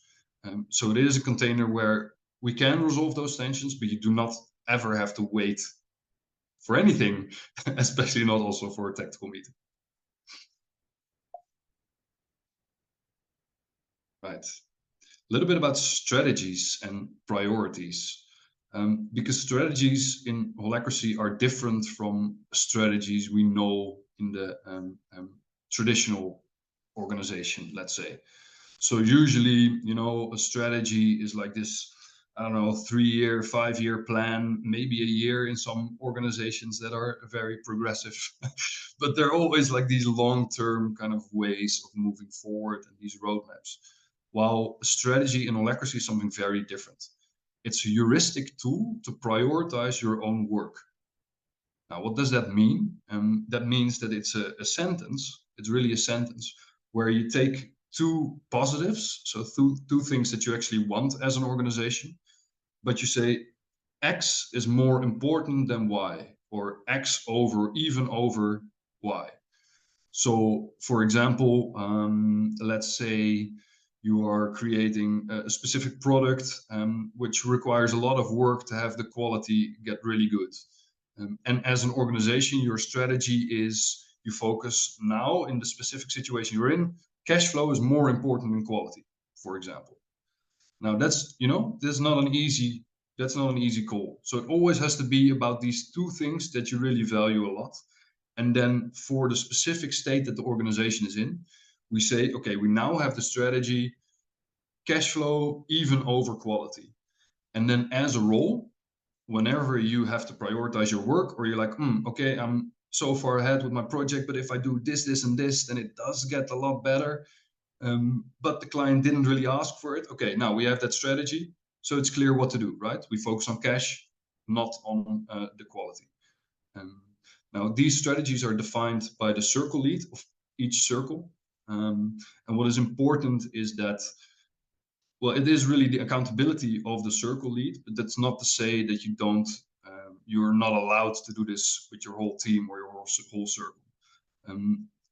So it is a container where we can resolve those tensions, but you do not ever have to wait for anything, especially not also for a tactical meeting. Right. A little bit about strategies and priorities. Because strategies in holacracy are different from strategies we know in the traditional organization, let's say. So usually, you know, a strategy is like this, I don't know, 3-year, 5-year plan, maybe a year in some organizations that are very progressive. But they're always like these long-term kind of ways of moving forward and these roadmaps. While a strategy in holacracy is something very different. It's a heuristic tool to prioritize your own work. Now, what does that mean? That means that it's a sentence. It's really a sentence where you take 2 positives, so two things that you actually want as an organization, but you say X is more important than Y, or X even over Y. So, for example, let's say you are creating a specific product which requires a lot of work to have the quality get really good. And as an organization, your strategy is you focus now in the specific situation you're in. Cash flow is more important than quality, for example. Now that's, you know, that's not an easy call. So it always has to be about these 2 things that you really value a lot. And then for the specific state that the organization is in, we say, okay, we now have the strategy, cash flow even over quality. And then as a role, whenever you have to prioritize your work, or you're like, okay, I'm so far ahead with my project, but if I do this, this, and this, then it does get a lot better. But the client didn't really ask for it. Okay, now we have that strategy, so it's clear what to do, right? We focus on cash, not on the quality. Now, these strategies are defined by the circle lead of each circle. And what is important is that, well, it is really the accountability of the circle lead, but that's not to say that you're not allowed to do this with your whole team or your whole circle.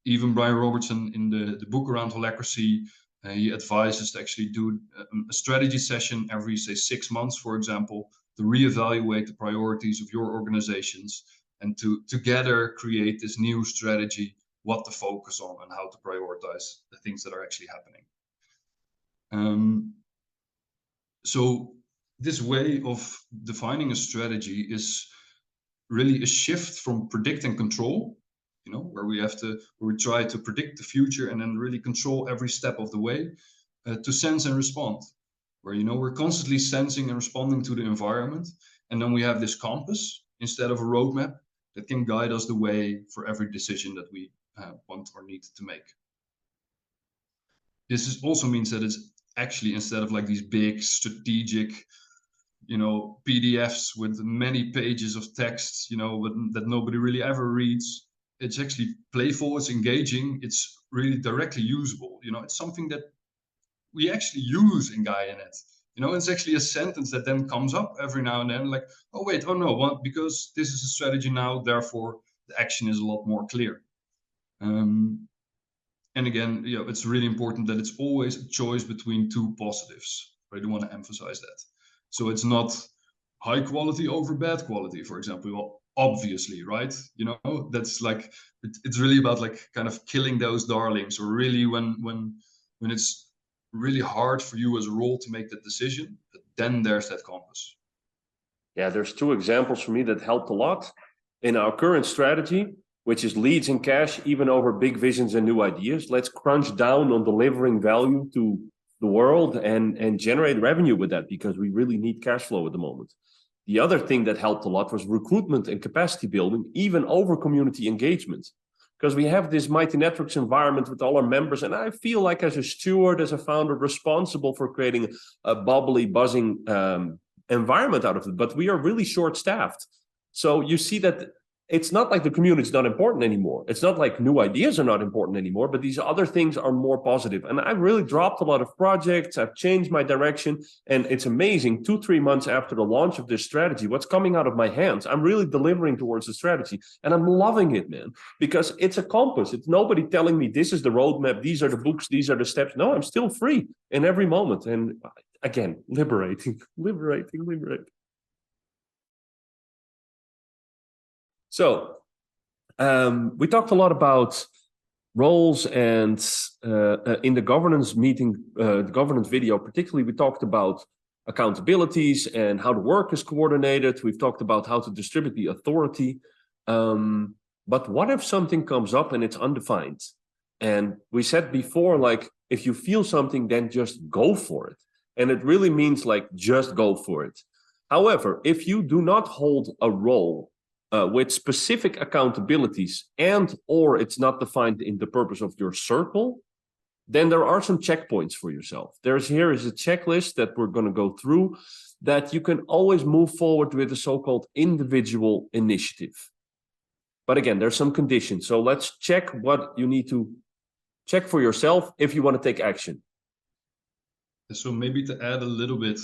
Even Brian Robertson in the book around holacracy, he advises to actually do a strategy session every, say, 6 months, for example, to reevaluate the priorities of your organizations and to together create this new strategy, what to focus on and how to prioritize the things that are actually happening. So this way of defining a strategy is really a shift from predict and control, you know, where we try to predict the future and then really control every step of the way, to sense and respond, where, you know, we're constantly sensing and responding to the environment. And then we have this compass instead of a roadmap that can guide us the way for every decision that we want or need to make. this also means that it's actually, instead of like these big strategic, PDFs with many pages of text, that nobody really ever reads, it's actually playful, it's engaging, it's really directly usable. It's something that we actually use in GaiaNet. It's actually a sentence that then comes up every now and then, like, oh wait, oh no, well, because this is a strategy now, therefore the action is a lot more clear. And again, it's really important that it's always a choice between two positives. I do want to emphasize that. So it's not high quality over bad quality, for example. Well, obviously, right? That's like, it's really about like kind of killing those darlings, or really when it's really hard for you as a role to make that decision, then there's that compass. Yeah, there's two examples for me that helped a lot. In our current strategy, which is leads and cash, even over big visions and new ideas, let's crunch down on delivering value to the world and generate revenue with that, because we really need cash flow at the moment. The other thing that helped a lot was recruitment and capacity building, even over community engagement. Because we have this Mighty Networks environment with all our members, and I feel like as a steward, as a founder, responsible for creating a bubbly, buzzing environment out of it, but we are really short-staffed. So you see that it's not like the community is not important anymore. It's not like new ideas are not important anymore, but these other things are more positive. And I've really dropped a lot of projects. I've changed my direction. And it's amazing, 2-3 months after the launch of this strategy, what's coming out of my hands. I'm really delivering towards the strategy. And I'm loving it, man, because it's a compass. It's nobody telling me this is the roadmap, these are the books, these are the steps. No, I'm still free in every moment. And again, liberating. So we talked a lot about roles, and in the governance meeting, the governance video, particularly, we talked about accountabilities and how the work is coordinated. We've talked about how to distribute the authority. But what if something comes up and it's undefined? And we said before, like, if you feel something, then just go for it. And it really means like, just go for it. However, if you do not hold a role with specific accountabilities, and or it's not defined in the purpose of your circle, then there are some checkpoints for yourself. Here is a checklist that we're going to go through, that you can always move forward with a so-called individual initiative. But again, there's some conditions. So let's check what you need to check for yourself if you want to take action. So maybe to add a little bit,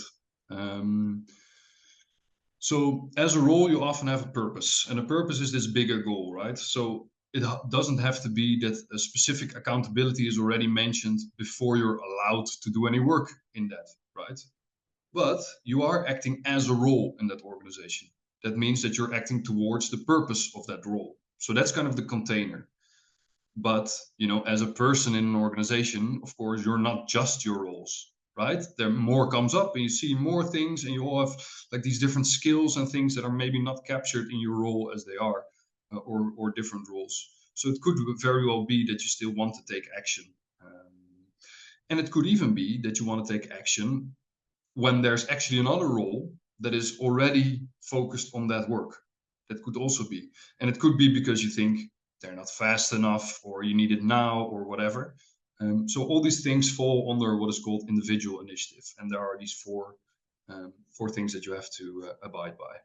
so as a role, you often have a purpose, and a purpose is this bigger goal, right? So it doesn't have to be that a specific accountability is already mentioned before you're allowed to do any work in that, right? But you are acting as a role in that organization. That means that you're acting towards the purpose of that role. So that's kind of the container. But, as a person in an organization, of course, you're not just your roles. Right? There more comes up and you see more things, and you all have like these different skills and things that are maybe not captured in your role as they are, or different roles. So it could very well be that you still want to take action. And it could even be that you want to take action when there's actually another role that is already focused on that work. That could also be. And it could be because you think they're not fast enough, or you need it now, or whatever. So all these things fall under what is called individual initiative. And there are these four things that you have to abide by.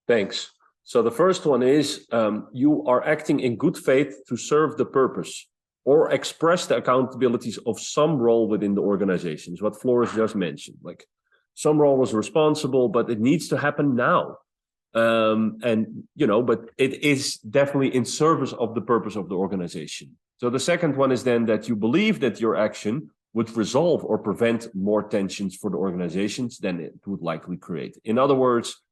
Thanks. So the first one is you are acting in good faith to serve the purpose or express the accountabilities of some role within the organization. Is what Floris just mentioned. Like, some role was responsible, but it needs to happen now. But it is definitely in service of the purpose of the organization. So the second one is then that you believe that your action would resolve or prevent more tensions for the organizations than it would likely create. In other words,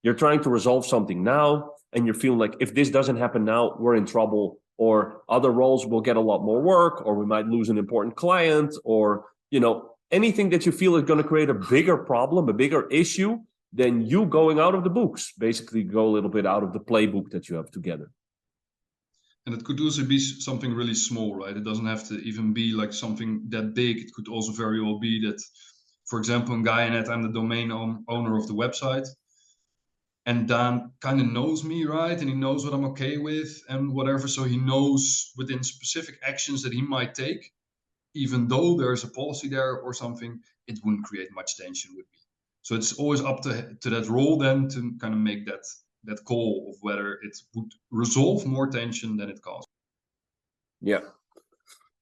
you're trying to resolve something now, and you're feeling like if this doesn't happen now, we're in trouble, or other roles will get a lot more work, or we might lose an important client, or, anything that you feel is going to create a bigger problem, a bigger issue, than you going out of the books, basically go a little bit out of the playbook that you have together. And it could also be something really small, right? It doesn't have to even be like something that big. It could also very well be that, for example, in GaiaNet, I'm the domain owner of the website. And Daan kind of knows me, right? And he knows what I'm okay with and whatever. So he knows within specific actions that he might take even though there's a policy there or something, it wouldn't create much tension with me. So it's always up to that role then to kind of make that call of whether it would resolve more tension than it causes. Yeah.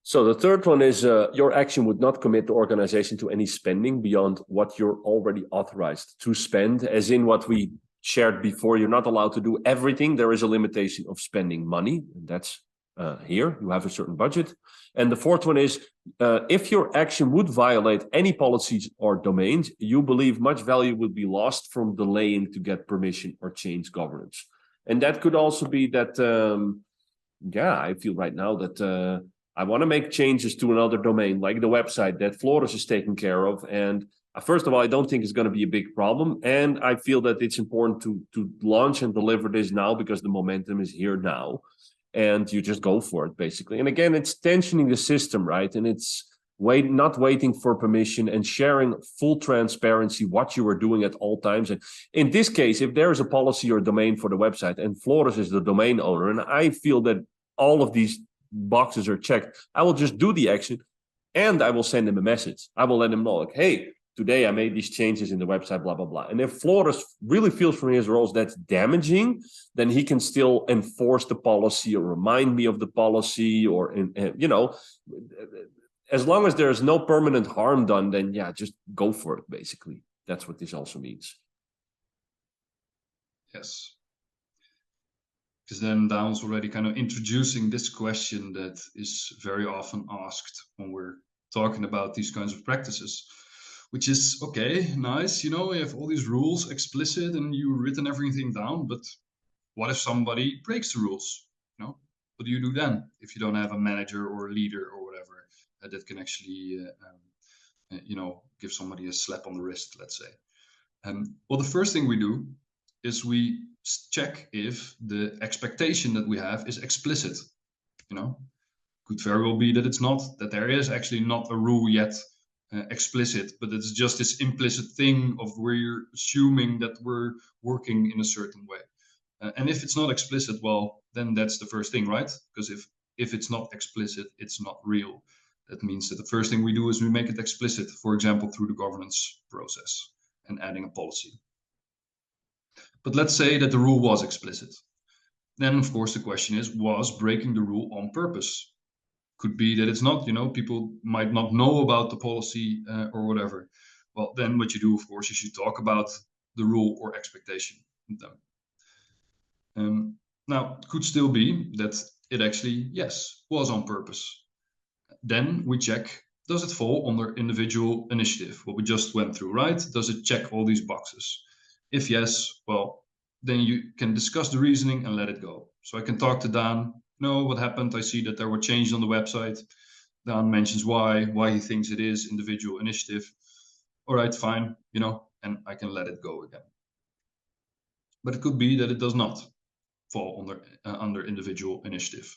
So the third one is your action would not commit the organization to any spending beyond what you're already authorized to spend, as in what we shared before. You're not allowed to do everything. There is a limitation of spending money. And that's here. You have a certain budget. And the fourth one is if your action would violate any policies or domains, you believe much value would be lost from delaying to get permission or change governance. And that could also be that, I feel right now that I want to make changes to another domain, like the website that Floris is taking care of. And first of all, I don't think it's going to be a big problem. And I feel that it's important to launch and deliver this now because the momentum is here now. And you just go for it, basically. And again, it's tensioning the system, right? And it's not waiting for permission and sharing full transparency what you are doing at all times. And in this case, if there is a policy or domain for the website and Floris is the domain owner, and I feel that all of these boxes are checked, I will just do the action and I will send him a message. I will let him know, like, hey, today I made these changes in the website, blah, blah, blah. And if Floris really feels from his roles that's damaging, then he can still enforce the policy or remind me of the policy or, as long as there's no permanent harm done, then just go for it, basically. That's what this also means. Yes. Because then Daan's already kind of introducing this question that is very often asked when we're talking about these kinds of practices, which is, okay, nice, you have all these rules explicit and you've written everything down, but what if somebody breaks the rules? What do you do then if you don't have a manager or a leader or whatever that can actually, give somebody a slap on the wrist, let's say? Well, the first thing we do is we check if the expectation that we have is explicit. Could very well be that it's not, that there is actually not a rule yet explicit, but it's just this implicit thing of where you're assuming that we're working in a certain way. And if it's not explicit, well, then that's the first thing, right? Because if it's not explicit, it's not real. That means that the first thing we do is we make it explicit, for example, through the governance process and adding a policy. But let's say that the rule was explicit. Then, of course, the question is, was breaking the rule on purpose? Could be that it's not, people might not know about the policy or whatever. Well, then what you do, of course, is you talk about the rule or expectation with them. Now, it could still be that it actually, yes, was on purpose. Then we check, does it fall under individual initiative? What we just went through, right? Does it check all these boxes? If yes, well, then you can discuss the reasoning and let it go. So I can talk to Daan. What happened? I see that there were changes on the website. Daan mentions why he thinks it is individual initiative. All right, fine, and I can let it go again. But it could be that it does not fall under individual initiative.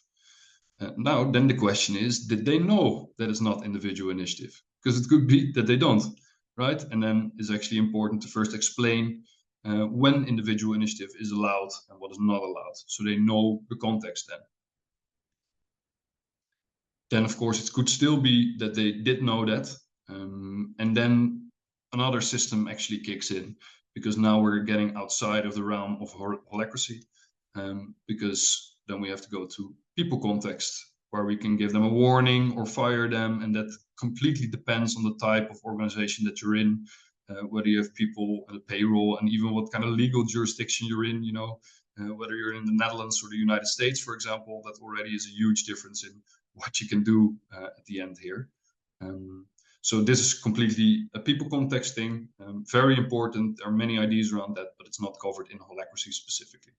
Now, then the question is, did they know that it's not individual initiative? Because it could be that they don't, right? And then it's actually important to first explain when individual initiative is allowed and what is not allowed, so they know the context then. Then, of course, it could still be that they did know that, and then another system actually kicks in, because now we're getting outside of the realm of holacracy, because then we have to go to people context, where we can give them a warning or fire them, and that completely depends on the type of organization that you're in. Whether you have people on the payroll and even what kind of legal jurisdiction you're in, whether you're in the Netherlands or the United States, for example, that already is a huge difference in what you can do at the end here. So this is completely a people context thing, very important. There are many ideas around that, but it's not covered in holacracy specifically.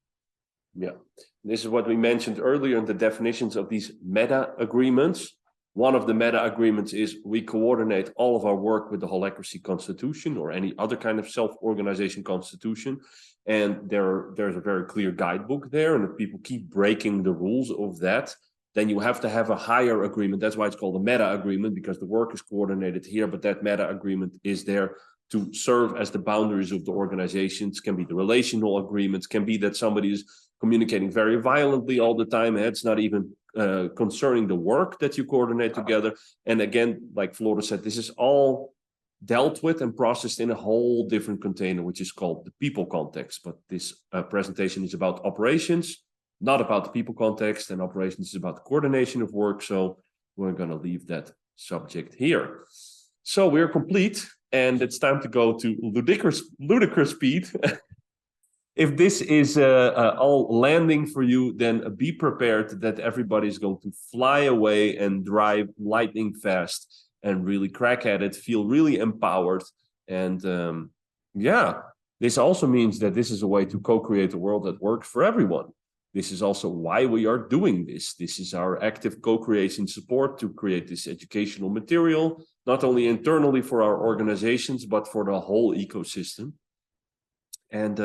Yeah, this is what we mentioned earlier in the definitions of these meta agreements. One of the meta agreements is we coordinate all of our work with the holacracy constitution or any other kind of self-organization constitution. And there's a very clear guidebook there. And if people keep breaking the rules of that, then you have to have a higher agreement. That's why it's called a meta agreement, because the work is coordinated here, but that meta agreement is there to serve as the boundaries of the organizations. Can be the relational agreements, can be that somebody is communicating very violently all the time. It's not even concerning the work that you coordinate together. And again, like Floris said, this is all dealt with and processed in a whole different container, which is called the people context. But this presentation is about operations, not about the people context, and operations is about the coordination of work. So we're going to leave that subject here. So we're complete, and it's time to go to ludicrous speed. If this is all landing for you, then be prepared that everybody's going to fly away and drive lightning fast and really crack at it, feel really empowered. And yeah, this also means that this is a way to co-create a world that works for everyone. This is also why we are doing this. This is our active co-creation support to create this educational material, not only internally for our organizations, but for the whole ecosystem. And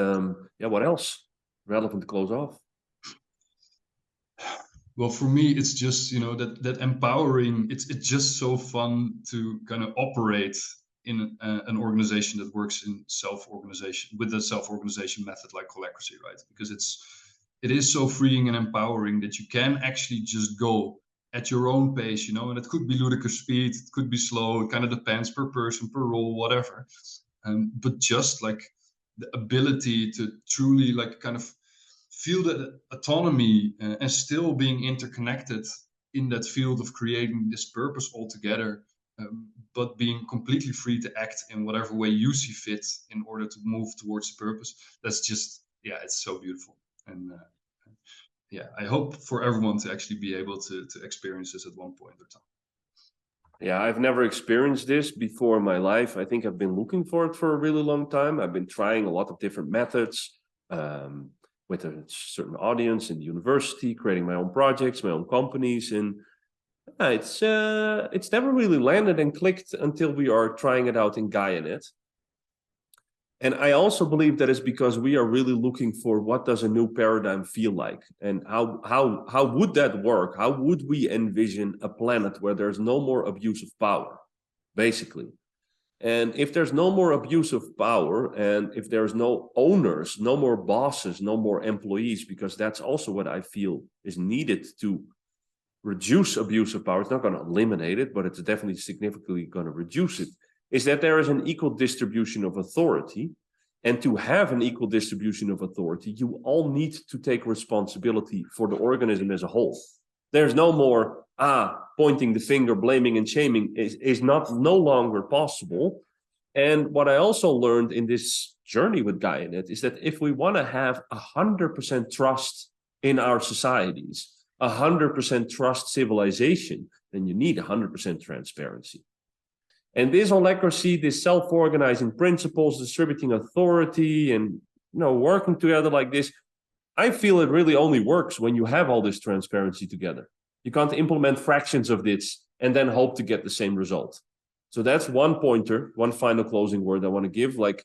yeah, what else? Relevant to close off. Well, for me, it's just, that empowering, it's just so fun to kind of operate in an organization that works in self-organization, with a self-organization method like Holacracy, right? Because it is so freeing and empowering that you can actually just go at your own pace, and it could be ludicrous speed, it could be slow, it kind of depends per person, per role, whatever. But just like the ability to truly like kind of feel that autonomy and still being interconnected in that field of creating this purpose all together, but being completely free to act in whatever way you see fit in order to move towards the purpose. That's just, yeah, it's so beautiful. And yeah, I hope for everyone to actually be able to experience this at one point or time. Yeah, I've never experienced this before in my life. I think I've been looking for it for a really long time. I've been trying a lot of different methods. With a certain audience in the university, creating my own projects, my own companies, and it's never really landed and clicked until we are trying it out in GaiaNet. And I also believe that is because we are really looking for what does a new paradigm feel like, and how would that work? How would we envision a planet where there's no more abuse of power, basically? And if there's no more abuse of power, and if there's no owners, no more bosses, no more employees, because that's also what I feel is needed to reduce abuse of power. It's not going to eliminate it, but it's definitely significantly going to reduce it, is that there is an equal distribution of authority. And to have an equal distribution of authority, you all need to take responsibility for the organism as a whole. There's no more, pointing the finger, blaming and shaming is no longer possible. And what I also learned in this journey with GaiaNet is that if we want to have 100% trust in our societies, 100% trust civilization, then you need 100% transparency. And this holacracy, this self-organizing principles, distributing authority, and working together like this, I feel it really only works when you have all this transparency together. You can't implement fractions of this and then hope to get the same result. So that's one pointer, one final closing word I want to give. Like,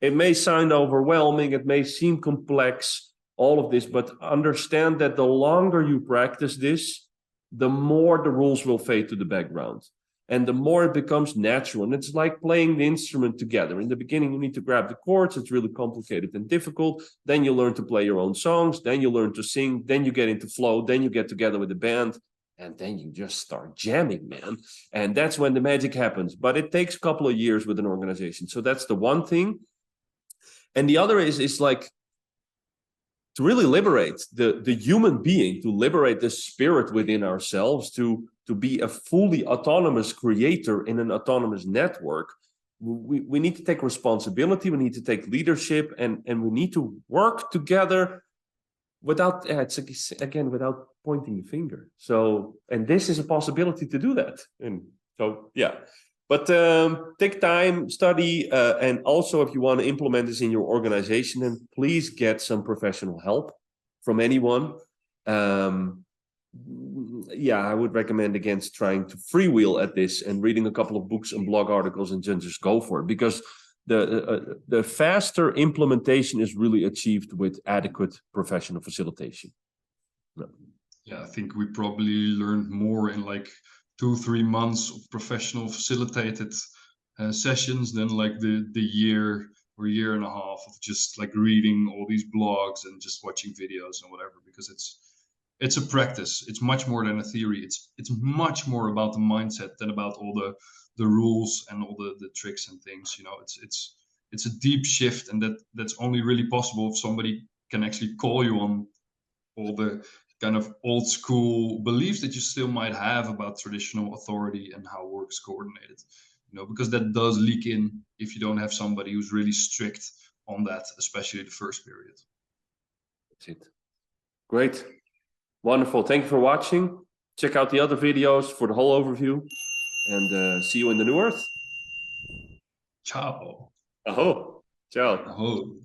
it may sound overwhelming, it may seem complex, all of this, but understand that the longer you practice this, the more the rules will fade to the background. And the more it becomes natural. And it's like playing the instrument together. In the beginning, you need to grab the chords. It's really complicated and difficult. Then you learn to play your own songs. Then you learn to sing. Then you get into flow. Then you get together with the band. And then you just start jamming, man. And that's when the magic happens. But it takes a couple of years with an organization. So that's the one thing. And the other is like to really liberate the human being, to liberate the spirit within ourselves, to be a fully autonomous creator in an autonomous network. We need to take responsibility, we need to take leadership, and we need to work together without, without pointing the finger. So, and this is a possibility to do that. And so, yeah. But take time, study, and also if you want to implement this in your organization, then please get some professional help from anyone. Yeah, I would recommend against trying to freewheel at this and reading a couple of books and blog articles and just go for it, because the faster implementation is really achieved with adequate professional facilitation. Yeah, I think we probably learned more in like 2-3 months of professional facilitated sessions than like the year or year and a half of just like reading all these blogs and just watching videos and whatever, because it's a practice. It's much more than a theory. It's much more about the mindset than about all the rules and all the tricks and things. You know, it's a deep shift, and that's only really possible if somebody can actually call you on all the kind of old school beliefs that you still might have about traditional authority and how work is coordinated. You know, because that does leak in if you don't have somebody who's really strict on that, especially the first period. That's it. Great. Wonderful. Thank you for watching. Check out the other videos for the whole overview, and see you in the new earth. Ciao. Aho. Ciao. Aho.